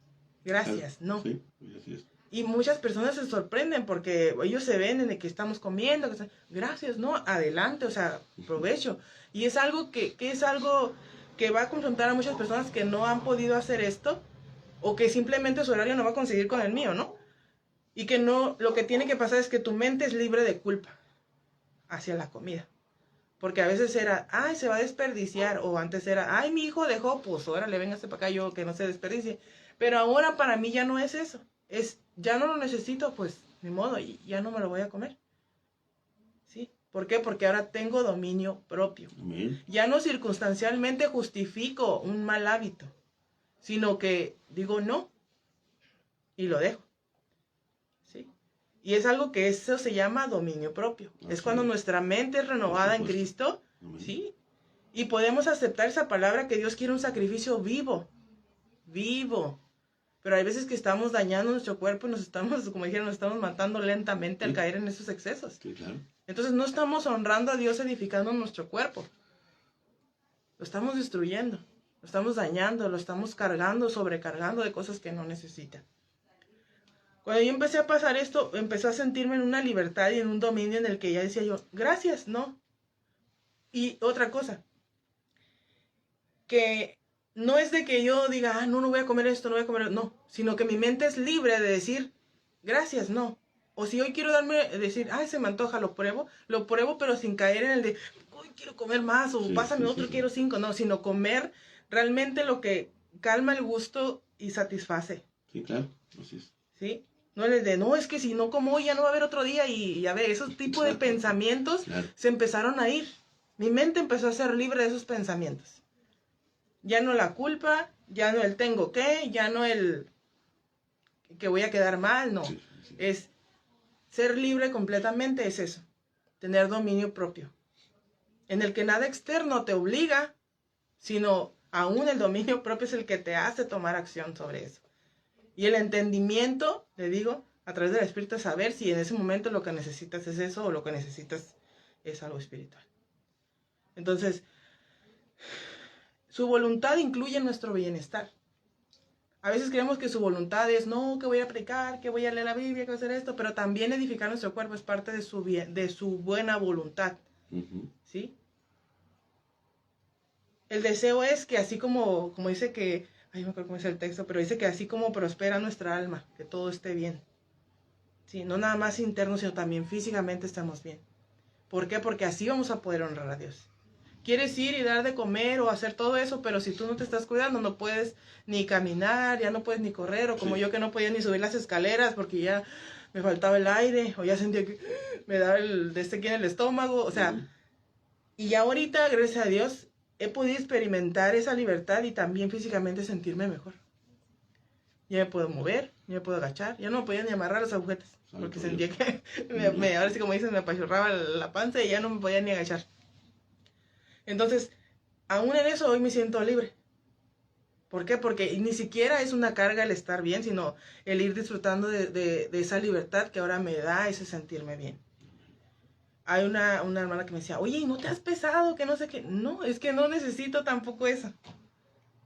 gracias, no. Sí, así es. Y muchas personas se sorprenden porque ellos se ven en el que estamos comiendo, gracias, no, adelante, o sea, provecho. Y es algo que es algo que va a confrontar a muchas personas que no han podido hacer esto o que simplemente su horario no va a coincidir con el mío, ¿no? Y que no, lo que tiene que pasar es que tu mente es libre de culpa hacia la comida. Porque a veces era, ay, se va a desperdiciar. O antes era, ay, mi hijo dejó, pues órale, véngase para acá, yo que no se desperdicie. Pero ahora para mí ya no es eso. Es, ya no lo necesito, pues ni modo, ya no me lo voy a comer. ¿Sí? ¿Por qué? Porque ahora tengo dominio propio. Amén. Ya no circunstancialmente justifico un mal hábito, sino que digo no y lo dejo. ¿Sí? Y es algo que eso se llama dominio propio. Así es cuando es. nuestra mente es renovada en Cristo, Amén. ¿sí? Y podemos aceptar esa palabra que Dios quiere un sacrificio vivo. Vivo. Pero hay veces que estamos dañando nuestro cuerpo y nos estamos, como dijeron, nos estamos matando lentamente al caer en esos excesos. Sí, claro. Entonces no estamos honrando a Dios edificando nuestro cuerpo. Lo estamos destruyendo. Lo estamos dañando, lo estamos cargando, sobrecargando de cosas que no necesita. Cuando yo empecé a pasar esto, empecé a sentirme en una libertad y en un dominio en el que ya decía yo, gracias, no. Y otra cosa, que no es de que yo diga, no voy a comer esto, no voy a comer, no, sino que mi mente es libre de decir, gracias, no. O si hoy quiero decir, ay, se me antoja, lo pruebo, pero sin caer en el de, hoy quiero comer más, o pásame otro, quiero 5, no, sino comer realmente lo que calma el gusto y satisface. Sí, claro, así es. ¿Sí? No les de, no, es que si no como hoy ya no va a haber otro día y ya ve, esos tipos de pensamientos se empezaron a ir. Mi mente empezó a ser libre de esos pensamientos. Ya no la culpa, ya no el tengo que, ya no el que voy a quedar mal, no. Es ser libre completamente, es eso. Tener dominio propio. En el que nada externo te obliga, sino aún el dominio propio es el que te hace tomar acción sobre eso. Y el entendimiento, le digo, a través del Espíritu, es saber si en ese momento lo que necesitas es eso o lo que necesitas es algo espiritual. Entonces, su voluntad incluye nuestro bienestar. A veces creemos que su voluntad es, no, que voy a predicar, que voy a leer la Biblia, que voy a hacer esto, pero también edificar nuestro cuerpo es parte de su buena voluntad. ¿Sí? El deseo es que así como dice que, ay, no me acuerdo cómo dice el texto, pero dice que así como prospera nuestra alma, que todo esté bien. Sí, no nada más interno, sino también físicamente estamos bien. ¿Por qué? Porque así vamos a poder honrar a Dios. Quieres ir y dar de comer o hacer todo eso, pero si tú no te estás cuidando, no puedes ni caminar, ya no puedes ni correr, o como yo que no podía ni subir las escaleras porque ya me faltaba el aire, o ya sentía que me daba aquí en el estómago, o sea, y ya ahorita, gracias a Dios, he podido experimentar esa libertad y también físicamente sentirme mejor. Ya me puedo mover, ya me puedo agachar, ya no me podía ni amarrar las agujetas, porque sentía que ahora sí como dicen, me apachurraba la panza y ya no me podía ni agachar. Entonces, aún en eso hoy me siento libre. ¿Por qué? Porque ni siquiera es una carga el estar bien, sino el ir disfrutando de esa libertad que ahora me da ese sentirme bien. Hay una hermana que me decía, oye, ¿no te has pesado? Que no sé qué. No, es que no necesito tampoco eso.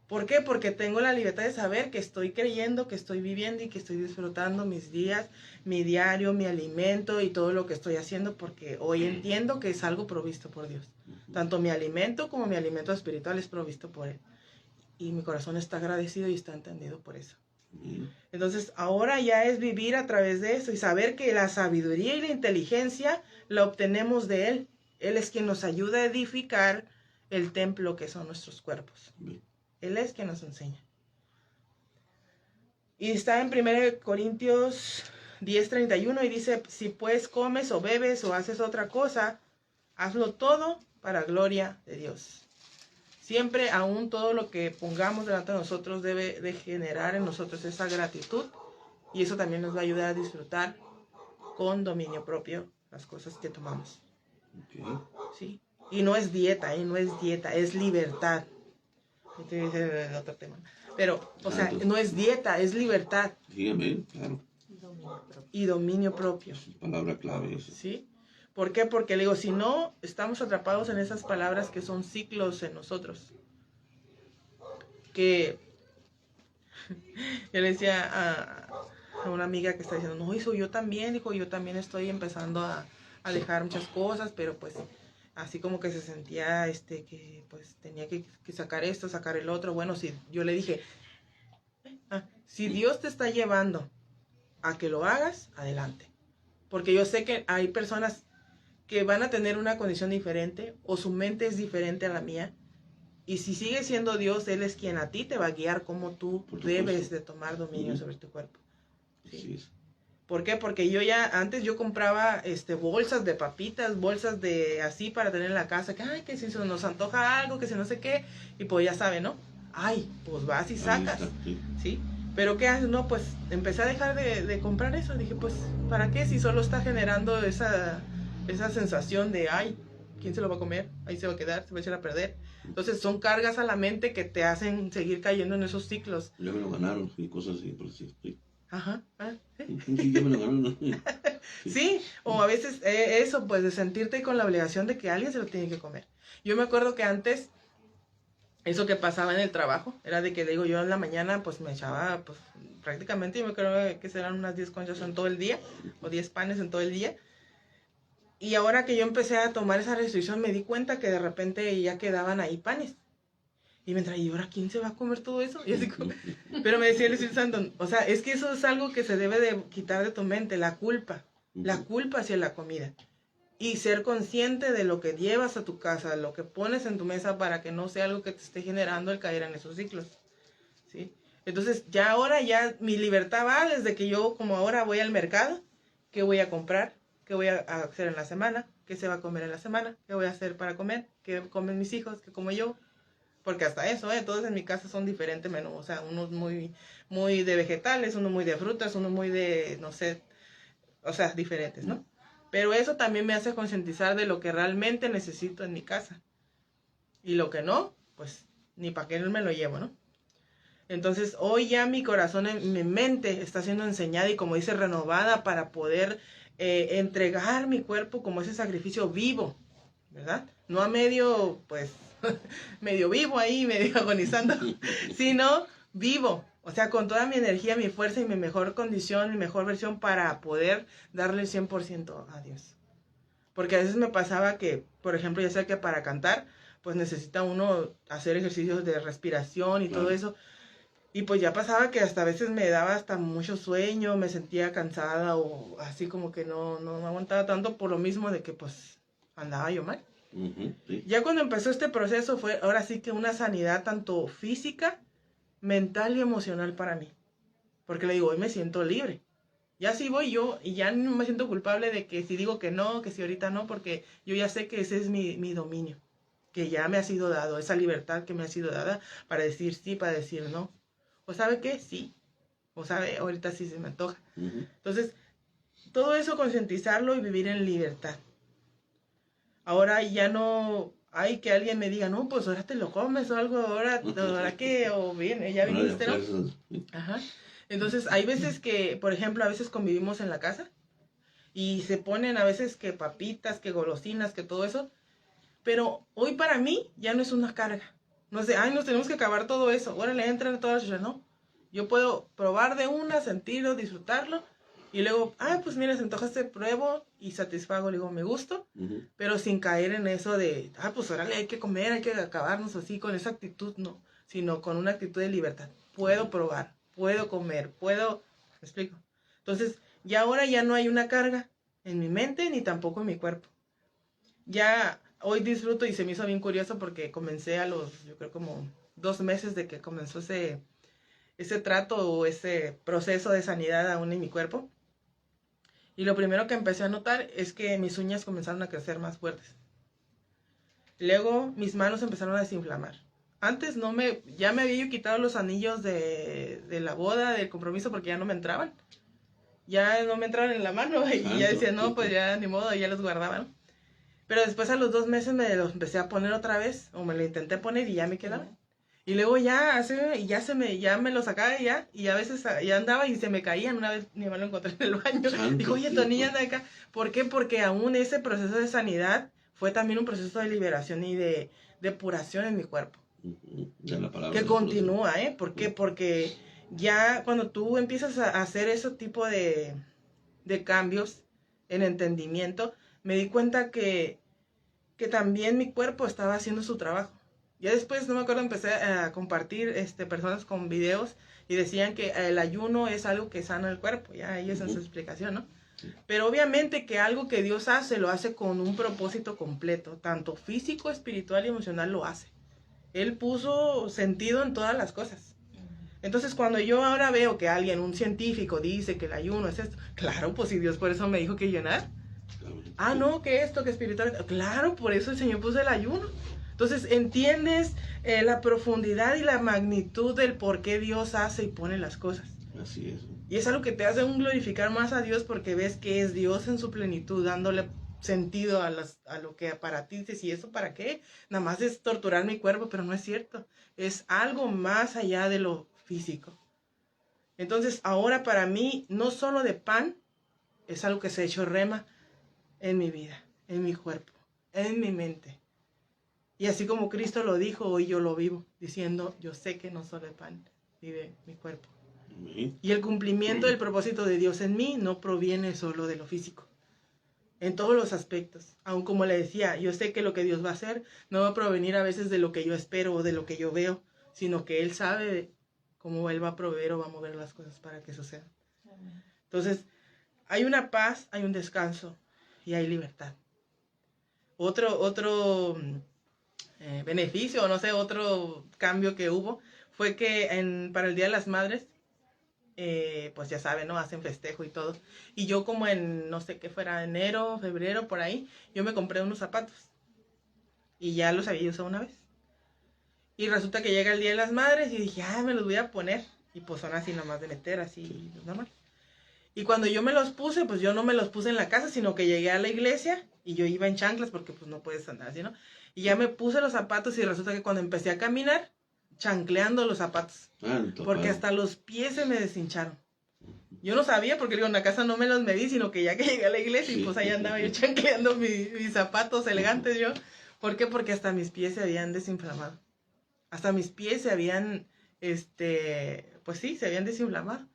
¿Por qué? Porque tengo la libertad de saber que estoy creyendo, que estoy viviendo y que estoy disfrutando mis días, mi diario, mi alimento y todo lo que estoy haciendo, porque hoy entiendo que es algo provisto por Dios. Tanto mi alimento como mi alimento espiritual es provisto por Él. Y mi corazón está agradecido y está entendido por eso. Entonces ahora ya es vivir a través de eso y saber que la sabiduría y la inteligencia la obtenemos de Él. Él es quien nos ayuda a edificar el templo que son nuestros cuerpos. Él es quien nos enseña. Y está en 1 Corintios 10:31 y dice, si pues comes o bebes o haces otra cosa, hazlo todo para gloria de Dios. Siempre, aún todo lo que pongamos delante de nosotros debe de generar en nosotros esa gratitud y eso también nos va a ayudar a disfrutar con dominio propio las cosas que tomamos. ¿Sí? Y no es dieta, no es dieta, es libertad. Este es el otro tema. Pero, o sea, no es dieta, es libertad. Dígame, claro. Y dominio propio. Es palabra clave eso. ¿Sí? ¿Por qué? Porque le digo, si no, estamos atrapados en esas palabras que son ciclos en nosotros. Que yo le decía a una amiga que está diciendo, no, eso yo también, dijo, yo también estoy empezando a dejar muchas cosas, pero pues así como que se sentía que pues tenía que sacar esto, sacar el otro. Bueno, si yo le dije, si Dios te está llevando a que lo hagas, adelante. Porque yo sé que hay personas que van a tener una condición diferente o su mente es diferente a la mía. Y si sigue siendo Dios, Él es quien a ti te va a guiar cómo tú debes de tomar dominio sobre tu cuerpo. ¿Sí? Así es. ¿Por qué? Porque antes yo compraba bolsas de papitas, bolsas de así para tener en la casa, que ay, que si se nos antoja algo, que si no sé qué, y pues ya sabe, ¿no? Ay, pues vas y sacas, ¿sí? Pero ¿qué haces? No, pues empecé a dejar de comprar eso, dije, pues, ¿para qué? Si solo está generando esa sensación de, ay, ¿quién se lo va a comer? Ahí se va a quedar, se va a echar a perder. Entonces son cargas a la mente que te hacen seguir cayendo en esos ciclos. Ya me lo ganaron y cosas así, por decir. Sí. Ajá. Sí, ya me lo ganaron. Sí, o a veces eso, pues de sentirte con la obligación de que alguien se lo tiene que comer. Yo me acuerdo que antes, eso que pasaba en el trabajo, era de que, digo, yo en la mañana pues me echaba, pues prácticamente, yo me creo que serán unas 10 conchas en todo el día, o 10 panes en todo el día. Y ahora que yo empecé a tomar esa restricción, me di cuenta que de repente ya quedaban ahí panes. Y me traía, ¿y ahora quién se va a comer todo eso? Y así como, pero me decía el Espíritu Santo, o sea, es que eso es algo que se debe de quitar de tu mente, la culpa hacia la comida. Y ser consciente de lo que llevas a tu casa, lo que pones en tu mesa para que no sea algo que te esté generando el caer en esos ciclos. ¿Sí? Entonces, ahora mi libertad va desde que yo, como ahora voy al mercado, ¿qué voy a comprar? ¿Qué voy a hacer en la semana? ¿Qué se va a comer en la semana? ¿Qué voy a hacer para comer? ¿Qué comen mis hijos? ¿Qué como yo? Porque hasta eso, todos en mi casa son diferentes menús. O sea, uno muy, muy de vegetales, uno muy de frutas, uno muy de, no sé, o sea, diferentes, ¿no? Pero eso también me hace concientizar de lo que realmente necesito en mi casa. Y lo que no, pues, ni para qué me lo llevo, ¿no? Entonces, hoy ya mi corazón, mi mente está siendo enseñada y, como dice, renovada para poder entregar mi cuerpo como ese sacrificio vivo, ¿verdad? No a medio, pues, medio vivo ahí, medio agonizando, sino vivo. O sea, con toda mi energía, mi fuerza y mi mejor condición, mi mejor versión para poder darle el 100% a Dios. Porque a veces me pasaba que, por ejemplo, ya sé que para cantar, pues necesita uno hacer ejercicios de respiración y todo eso. Y pues ya pasaba que hasta a veces me daba hasta mucho sueño, me sentía cansada o así como que no aguantaba tanto por lo mismo de que pues andaba yo mal. Sí. Ya cuando empezó este proceso fue ahora sí que una sanidad tanto física, mental y emocional para mí. Porque le digo, hoy me siento libre. Ya sí voy yo y ya no me siento culpable de que si digo que no, que si ahorita no, porque yo ya sé que ese es mi dominio, que ya me ha sido dado, esa libertad que me ha sido dada para decir sí, para decir no. ¿O sabe qué? Sí. ¿O sabe? Ahorita sí se me antoja. Entonces, todo eso concientizarlo y vivir en libertad. Ahora ya no hay que alguien me diga, no, pues ahora te lo comes o algo, ahora qué, o bien, ya viniste, ¿no? Ajá. Entonces, hay veces que, por ejemplo, a veces convivimos en la casa y se ponen a veces que papitas, que golosinas, que todo eso. Pero hoy para mí ya no es una carga. No sé, ay, nos tenemos que acabar todo eso. Órale, entran todas las chucherías. No, yo puedo probar de una, sentirlo, disfrutarlo. Y luego, pues mira, se antoja este, pruebo y satisfago, le digo, me gusto. Pero sin caer en eso de, pues órale, hay que comer, hay que acabarnos así, con esa actitud, no. Sino con una actitud de libertad. Puedo probar, puedo comer, puedo... ¿Me explico? Entonces, ya ahora ya no hay una carga en mi mente ni tampoco en mi cuerpo. Ya hoy disfruto y se me hizo bien curioso porque comencé yo creo como 2 meses de que comenzó ese trato o ese proceso de sanidad aún en mi cuerpo. Y lo primero que empecé a notar es que mis uñas comenzaron a crecer más fuertes. Luego mis manos empezaron a desinflamar. Antes ya me había yo quitado los anillos de la boda, del compromiso, porque ya no me entraban. Ya no me entraban en la mano y ya decía, no, pues ya ni modo, ya los guardaba, ¿no? Pero después a los 2 meses me los empecé a poner otra vez, o me lo intenté poner y ya me quedaban. Y luego ya me lo sacaba y a veces ya andaba y se me caían. Una vez mi mamá lo encontré en el baño. Dijo, oye, tu niña anda acá. ¿Por qué? Porque aún ese proceso de sanidad fue también un proceso de liberación y de depuración en mi cuerpo. Ya la palabra que continúa, ¿eh? ¿Por qué? Porque ya cuando tú empiezas a hacer ese tipo de cambios en entendimiento, me di cuenta que también mi cuerpo estaba haciendo su trabajo. Ya después, no me acuerdo, empecé a compartir personas con videos y decían que el ayuno es algo que sana el cuerpo. Ya ahí esa es su explicación, ¿no? Pero obviamente que algo que Dios hace, lo hace con un propósito completo. Tanto físico, espiritual y emocional lo hace. Él puso sentido en todas las cosas. Entonces, cuando yo ahora veo que un científico, dice que el ayuno es esto, claro, pues si Dios por eso me dijo que ayunar. No, que esto, que espiritual. Claro, por eso el Señor puso el ayuno. Entonces, entiendes la profundidad y la magnitud del por qué Dios hace y pone las cosas. Así es. Y es algo que te hace glorificar más a Dios porque ves que es Dios en su plenitud, dándole sentido a lo que para ti dices, ¿y eso para qué? Nada más es torturar mi cuerpo, pero no es cierto. Es algo más allá de lo físico. Entonces, ahora para mí, no solo de pan, es algo que se ha hecho rema en mi vida, en mi cuerpo, en mi mente. Y así como Cristo lo dijo, hoy yo lo vivo, diciendo, yo sé que no solo de pan vive mi cuerpo. Y el cumplimiento del propósito de Dios en mí no proviene solo de lo físico, en todos los aspectos. Aún como le decía, yo sé que lo que Dios va a hacer no va a provenir a veces de lo que yo espero o de lo que yo veo, sino que Él sabe cómo Él va a proveer o va a mover las cosas para que eso sea. Entonces, hay una paz, hay un descanso y hay libertad. Otro beneficio, no sé, otro cambio que hubo fue que para el Día de las Madres, pues ya saben, ¿no? Hacen festejo y todo. Y yo como no sé qué fuera, enero, febrero, por ahí, yo me compré unos zapatos. Y ya los había usado una vez. Y resulta que llega el Día de las Madres y dije, me los voy a poner. Y pues son así nomás de meter, así normal. Y cuando yo me los puse, pues yo no me los puse en la casa, sino que llegué a la iglesia y yo iba en chanclas porque pues no puedes andar así, ¿no? Y ya me puse los zapatos y resulta que cuando empecé a caminar, chancleando los zapatos. Porque hasta los pies se me deshincharon. Yo no sabía porque digo, en la casa no me los medí, sino que ya que llegué a la iglesia y pues ahí andaba yo chancleando mis zapatos elegantes yo. ¿Por qué? Porque hasta mis pies se habían desinflamado. Hasta mis pies se habían, pues sí, se habían desinflamado.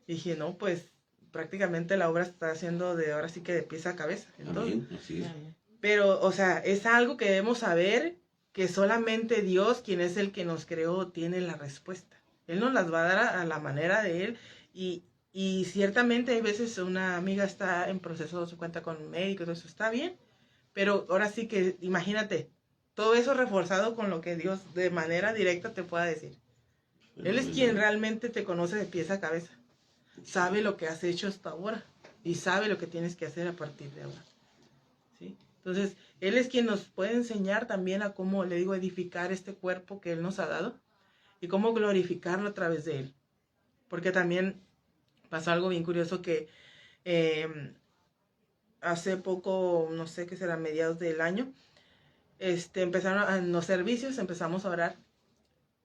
Y dije, no, pues prácticamente la obra se está haciendo ahora sí que de pies a cabeza. Amén, así es. Pero, o sea, es algo que debemos saber que solamente Dios, quien es el que nos creó, tiene la respuesta. Él nos las va a dar a la manera de Él. Y ciertamente hay veces una amiga está en proceso, se cuenta con un médico, todo eso está bien. Pero ahora sí que, imagínate, todo eso reforzado con lo que Dios de manera directa te pueda decir. Él es quien realmente te conoce de pies a cabeza. Sabe lo que has hecho hasta ahora y sabe lo que tienes que hacer a partir de ahora. ¿Sí? Entonces, Él es quien nos puede enseñar también a cómo, le digo, edificar este cuerpo que Él nos ha dado y cómo glorificarlo a través de Él. Porque también pasó algo bien curioso que hace poco, no sé qué será, mediados del año, empezaron en los servicios, empezamos a orar.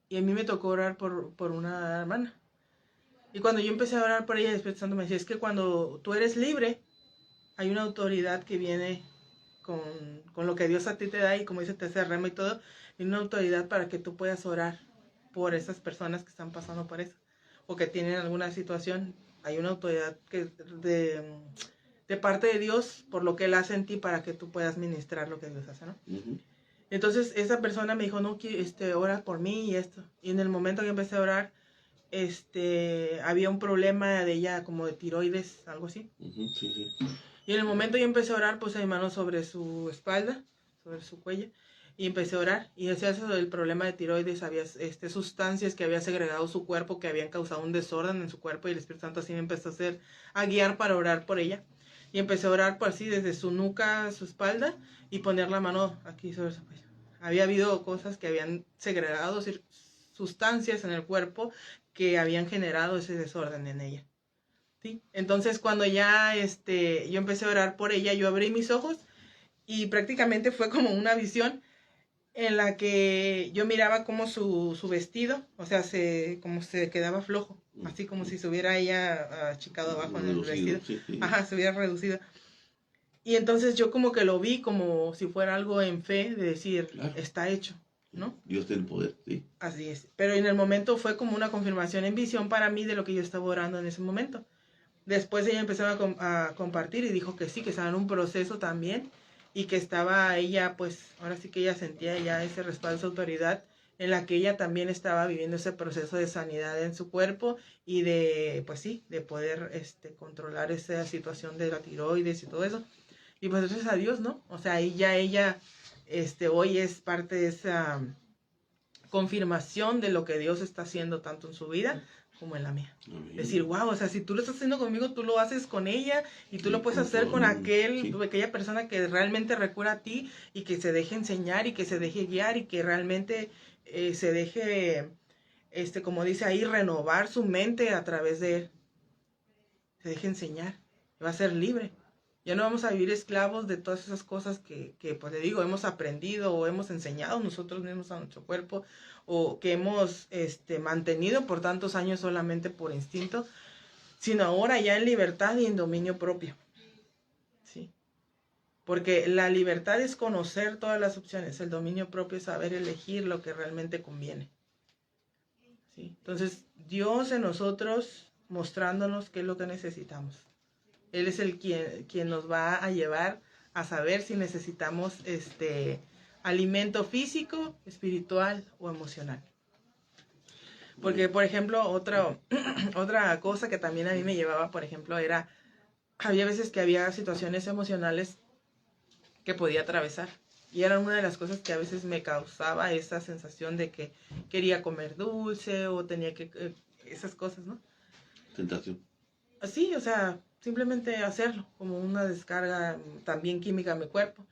Y a mí me tocó orar por una hermana. Y cuando yo empecé a orar por ella, el Espíritu Santo me decía, es que cuando tú eres libre, hay una autoridad que viene con lo que Dios a ti te da y como dice, te hace rema y todo, y una autoridad para que tú puedas orar por esas personas que están pasando por eso o que tienen alguna situación. Hay una autoridad de parte de Dios por lo que Él hace en ti para que tú puedas ministrar lo que Dios hace, ¿no? Entonces esa persona me dijo, no, ora por mí y esto. Y en el momento que empecé a orar, había un problema de ella como de tiroides, algo así. Sí. Y en el momento que empecé a orar, puse mi mano sobre su espalda, sobre su cuello, y empecé a orar. Y decía eso del problema de tiroides, había sustancias que había segregado su cuerpo, que habían causado un desorden en su cuerpo, y el Espíritu Santo así me empezó a guiar para orar por ella. Y empecé a orar por así, desde su nuca, su espalda, y poner la mano aquí sobre su cuello. Había habido cosas que habían segregado, sustancias en el cuerpo que habían generado ese desorden en ella. ¿Sí? Entonces cuando ya yo empecé a orar por ella, yo abrí mis ojos y prácticamente fue como una visión en la que yo miraba como su vestido, o sea, como se quedaba flojo, así como si se hubiera ella achicado abajo en el vestido. Sí. Ajá, se hubiera reducido. Y entonces yo como que lo vi como si fuera algo en fe de decir, claro, está hecho, ¿no? Dios tiene poder, sí. Así es. Pero en el momento fue como una confirmación en visión para mí de lo que yo estaba orando en ese momento. Después ella empezó a compartir y dijo que sí, que estaba en un proceso también y que estaba ella, pues ahora sí que ella sentía ya ese respaldo de su autoridad en la que ella también estaba viviendo ese proceso de sanidad en su cuerpo y de, pues sí, de poder controlar esa situación de la tiroides y todo eso. Y pues gracias a Dios, ¿no? O sea, ahí ya ella hoy es parte de esa confirmación de lo que Dios está haciendo tanto en su vida como en la mía. Amén. Decir, wow, o sea, si tú lo estás haciendo conmigo, tú lo haces con ella y tú lo puedes hacer con aquella persona que realmente recurra a ti y que se deje enseñar y que se deje guiar y que realmente se deje, como dice ahí, renovar su mente a través de él. Se deje enseñar, va a ser libre. Ya no vamos a vivir esclavos de todas esas cosas que pues le digo, hemos aprendido o hemos enseñado nosotros mismos a nuestro cuerpo o que hemos mantenido por tantos años solamente por instinto, sino ahora ya en libertad y en dominio propio. ¿Sí? Porque la libertad es conocer todas las opciones, el dominio propio es saber elegir lo que realmente conviene. ¿Sí? Entonces, Dios en nosotros mostrándonos qué es lo que necesitamos. Él es quien nos va a llevar a saber si necesitamos alimento físico, espiritual o emocional. Porque, por ejemplo, otra cosa que también a mí me llevaba, por ejemplo, había veces que había situaciones emocionales que podía atravesar. Y era una de las cosas que a veces me causaba esa sensación de que quería comer dulce o tenía que... esas cosas, ¿no? Tentación. Sí, o sea, simplemente hacerlo, como una descarga también química en mi cuerpo.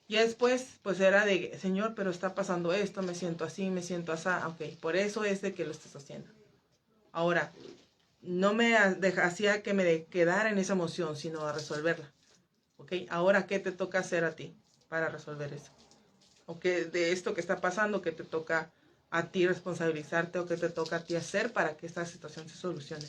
Y después, pues era de, Señor, pero está pasando esto, me siento así, me siento así. Ok, por eso es de que lo estás haciendo. Ahora, no me hacía que me quedara en esa emoción, sino a resolverla. Ok, ahora, ¿qué te toca hacer a ti para resolver eso? O qué de esto que está pasando, ¿qué te toca a ti responsabilizarte o qué te toca a ti hacer para que esta situación se solucione?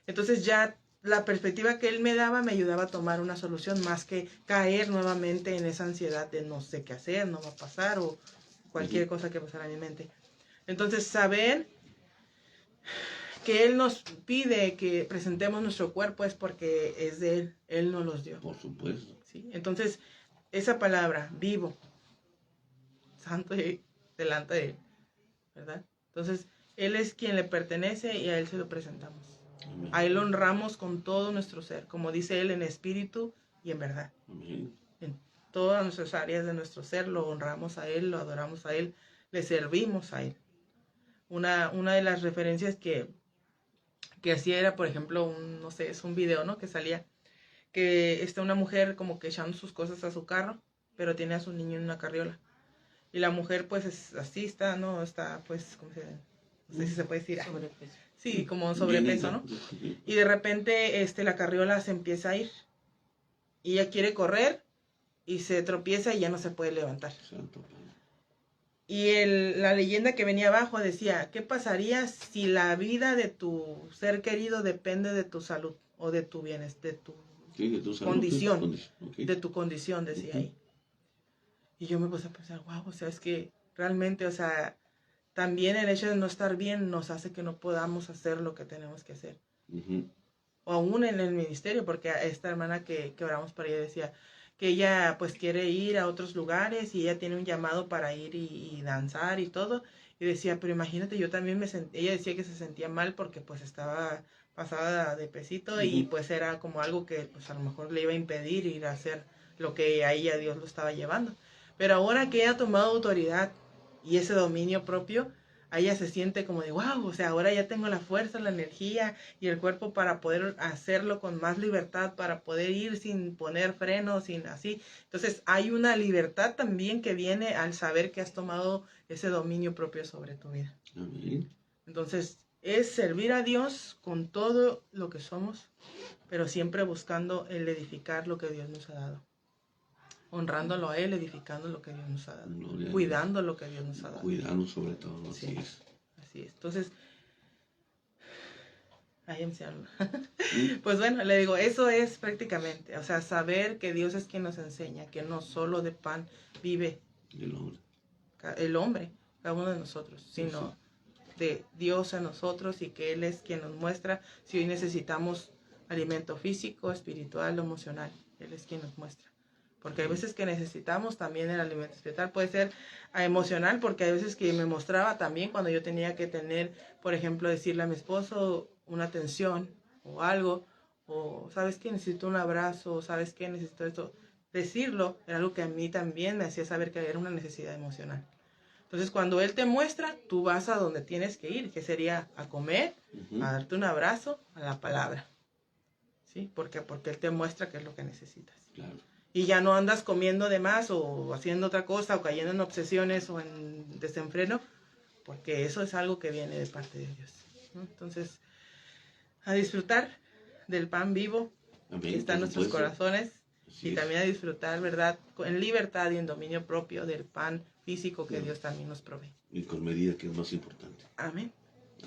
Entonces ya la perspectiva que él me daba me ayudaba a tomar una solución más que caer nuevamente en esa ansiedad de no sé qué hacer, no va a pasar o cualquier cosa que pasara en mi mente. Entonces saber que él nos pide que presentemos nuestro cuerpo es porque es de él nos los dio. Por supuesto. ¿Sí? Entonces esa palabra, vivo, santo y delante de él, ¿verdad? Entonces él es quien le pertenece y a él se lo presentamos. Amén. A él lo honramos con todo nuestro ser, como dice él, en espíritu y en verdad. Amén. En todas nuestras áreas de nuestro ser lo honramos a él, lo adoramos a él, le servimos a él. Una de las referencias que hacía era, por ejemplo, no sé, es un video, ¿no? Que salía, que está una mujer como que echando sus cosas a su carro, pero tiene a su niño en una carriola. Y la mujer, pues, así está, ¿no? Está, pues, ¿cómo se llama? No sé si se puede decir. Sobrepeso. Sí, como sobrepeso, ¿no? Y de repente la carriola se empieza a ir. Y ella quiere correr y se tropieza y ya no se puede levantar. Santo. Y la leyenda que venía abajo decía, ¿qué pasaría si la vida de tu ser querido depende de tu salud o de tu bienestar, de tu condición? Okay. De tu condición, decía ahí. Y yo me puse a pensar, wow, o sea, es que realmente, o sea, también el hecho de no estar bien nos hace que no podamos hacer lo que tenemos que hacer. Ujú. O aún en el ministerio, porque esta hermana que oramos para ella decía que ella pues quiere ir a otros lugares y ella tiene un llamado para ir y danzar y todo. Y decía, pero imagínate, yo también ella decía que se sentía mal porque pues estaba pasada de pesito y Ujú. pues era como algo que pues a lo mejor le iba a impedir ir a hacer lo que a ella Dios lo estaba llevando. Pero ahora que ella ha tomado autoridad y ese dominio propio, a ella se siente como de, wow, o sea, ahora ya tengo la fuerza, la energía y el cuerpo para poder hacerlo con más libertad, para poder ir sin poner frenos, sin así. Entonces hay una libertad también que viene al saber que has tomado ese dominio propio sobre tu vida. Amén. Entonces es servir a Dios con todo lo que somos, pero siempre buscando el edificar lo que Dios nos ha dado. Honrándolo a Él, edificando lo que Dios nos ha dado. Gloria a Cuidando lo que Dios nos ha dado. Cuidarnos sobre todo, así Sí. es. Así es. Entonces, ahí me habla. Mm. Pues bueno, le digo, eso es prácticamente, o sea, saber que Dios es quien nos enseña, que no solo de pan vive El hombre. el hombre, cada uno de nosotros, sino de Dios a nosotros y que Él es quien nos muestra si hoy necesitamos alimento físico, espiritual o emocional. Él es quien nos muestra. Porque hay veces que necesitamos también el alimento espiritual. Puede ser emocional, porque hay veces que me mostraba también cuando yo tenía que tener, por ejemplo, decirle a mi esposo una atención o algo, o sabes que necesito un abrazo, o sabes que necesito esto. Decirlo era algo que a mí también me hacía saber que era una necesidad emocional. Entonces, cuando Él te muestra, tú vas a donde tienes que ir, que sería a comer, Ujú. a darte un abrazo, a la palabra. ¿Sí? Porque Él te muestra qué es lo que necesitas. Claro. Y ya no andas comiendo de más o haciendo otra cosa o cayendo en obsesiones o en desenfreno, porque eso es algo que viene de parte de Dios, ¿no? Entonces, a disfrutar del pan vivo Amén, que está en por nuestros supuesto. corazones Así y es. también a disfrutar, ¿verdad?, en libertad y en dominio propio del pan físico que Claro. Dios también nos provee. Y con medida, que es más importante. Amén.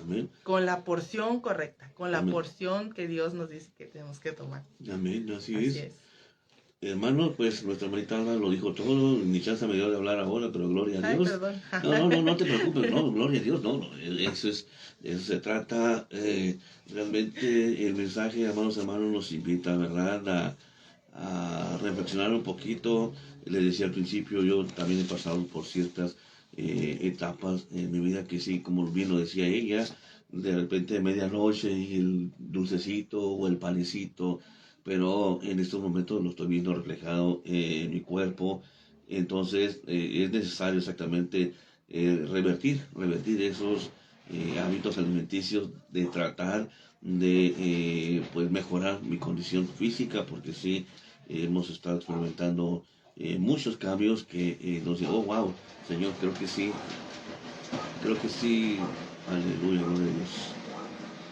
Amén. Con la porción correcta, con la Amén. porción que Dios nos dice que tenemos que tomar. Amén, así Así es. es. Hermano, pues nuestra hermanita Alba lo dijo todo, ni chance me dio de hablar ahora, pero gloria a Ay, Dios. perdón. No te preocupes, no, gloria a Dios, no, eso se trata, realmente el mensaje, amados hermanos, nos invita, ¿verdad?, a reflexionar un poquito. Les decía al principio, yo también he pasado por ciertas etapas en mi vida que sí, como bien lo decía ella, de repente medianoche y el dulcecito o el panecito, pero en estos momentos lo estoy viendo reflejado en mi cuerpo. Entonces es necesario exactamente revertir esos hábitos alimenticios, de tratar de pues mejorar mi condición física, porque sí hemos estado experimentando muchos cambios que nos digo, oh wow, Señor, creo que sí, aleluya, gloria a Dios.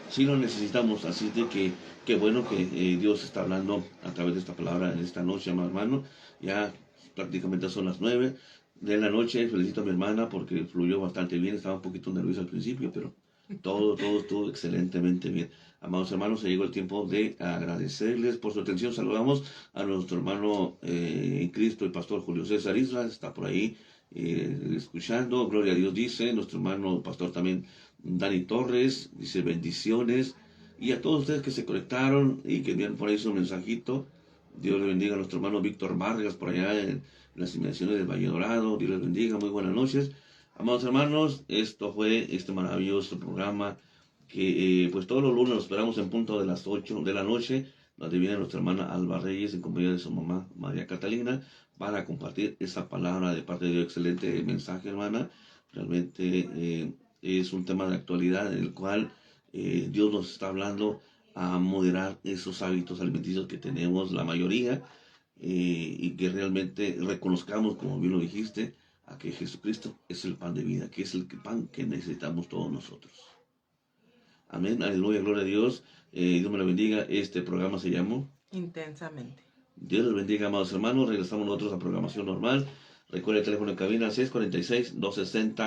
Sí lo necesitamos, así de que qué bueno que Dios está hablando a través de esta palabra en esta noche, amado hermano. Ya prácticamente son las 9 de la noche. Felicito a mi hermana porque fluyó bastante bien. Estaba un poquito nerviosa al principio, pero todo estuvo excelentemente bien. Amados hermanos, se llegó el tiempo de agradecerles por su atención. Saludamos a nuestro hermano en Cristo, el pastor Julio César Isla, está por ahí escuchando. Gloria a Dios, dice nuestro hermano pastor también Dani Torres, dice bendiciones. Y a todos ustedes que se conectaron y que envían por ahí su mensajito, Dios les bendiga. A nuestro hermano Víctor Vargas por allá en las inmediaciones del Valle Dorado, Dios les bendiga, muy buenas noches. Amados hermanos, esto fue este maravilloso programa que pues todos los lunes lo esperamos en punto de las 8 de la noche, donde viene nuestra hermana Alba Reyes en compañía de su mamá María Catalina para compartir esa palabra de parte de Dios. Excelente mensaje, hermana. Realmente es un tema de actualidad en el cual Dios nos está hablando a moderar esos hábitos alimenticios que tenemos la mayoría y que realmente reconozcamos, como bien lo dijiste, a que Jesucristo es el pan de vida, que es el pan que necesitamos todos nosotros. Amén, aleluya, gloria a Dios. Dios me lo bendiga. Este programa se llamó Intensamente. Dios les bendiga, amados hermanos. Regresamos nosotros a programación normal. Recuerda el teléfono de cabina 646-260.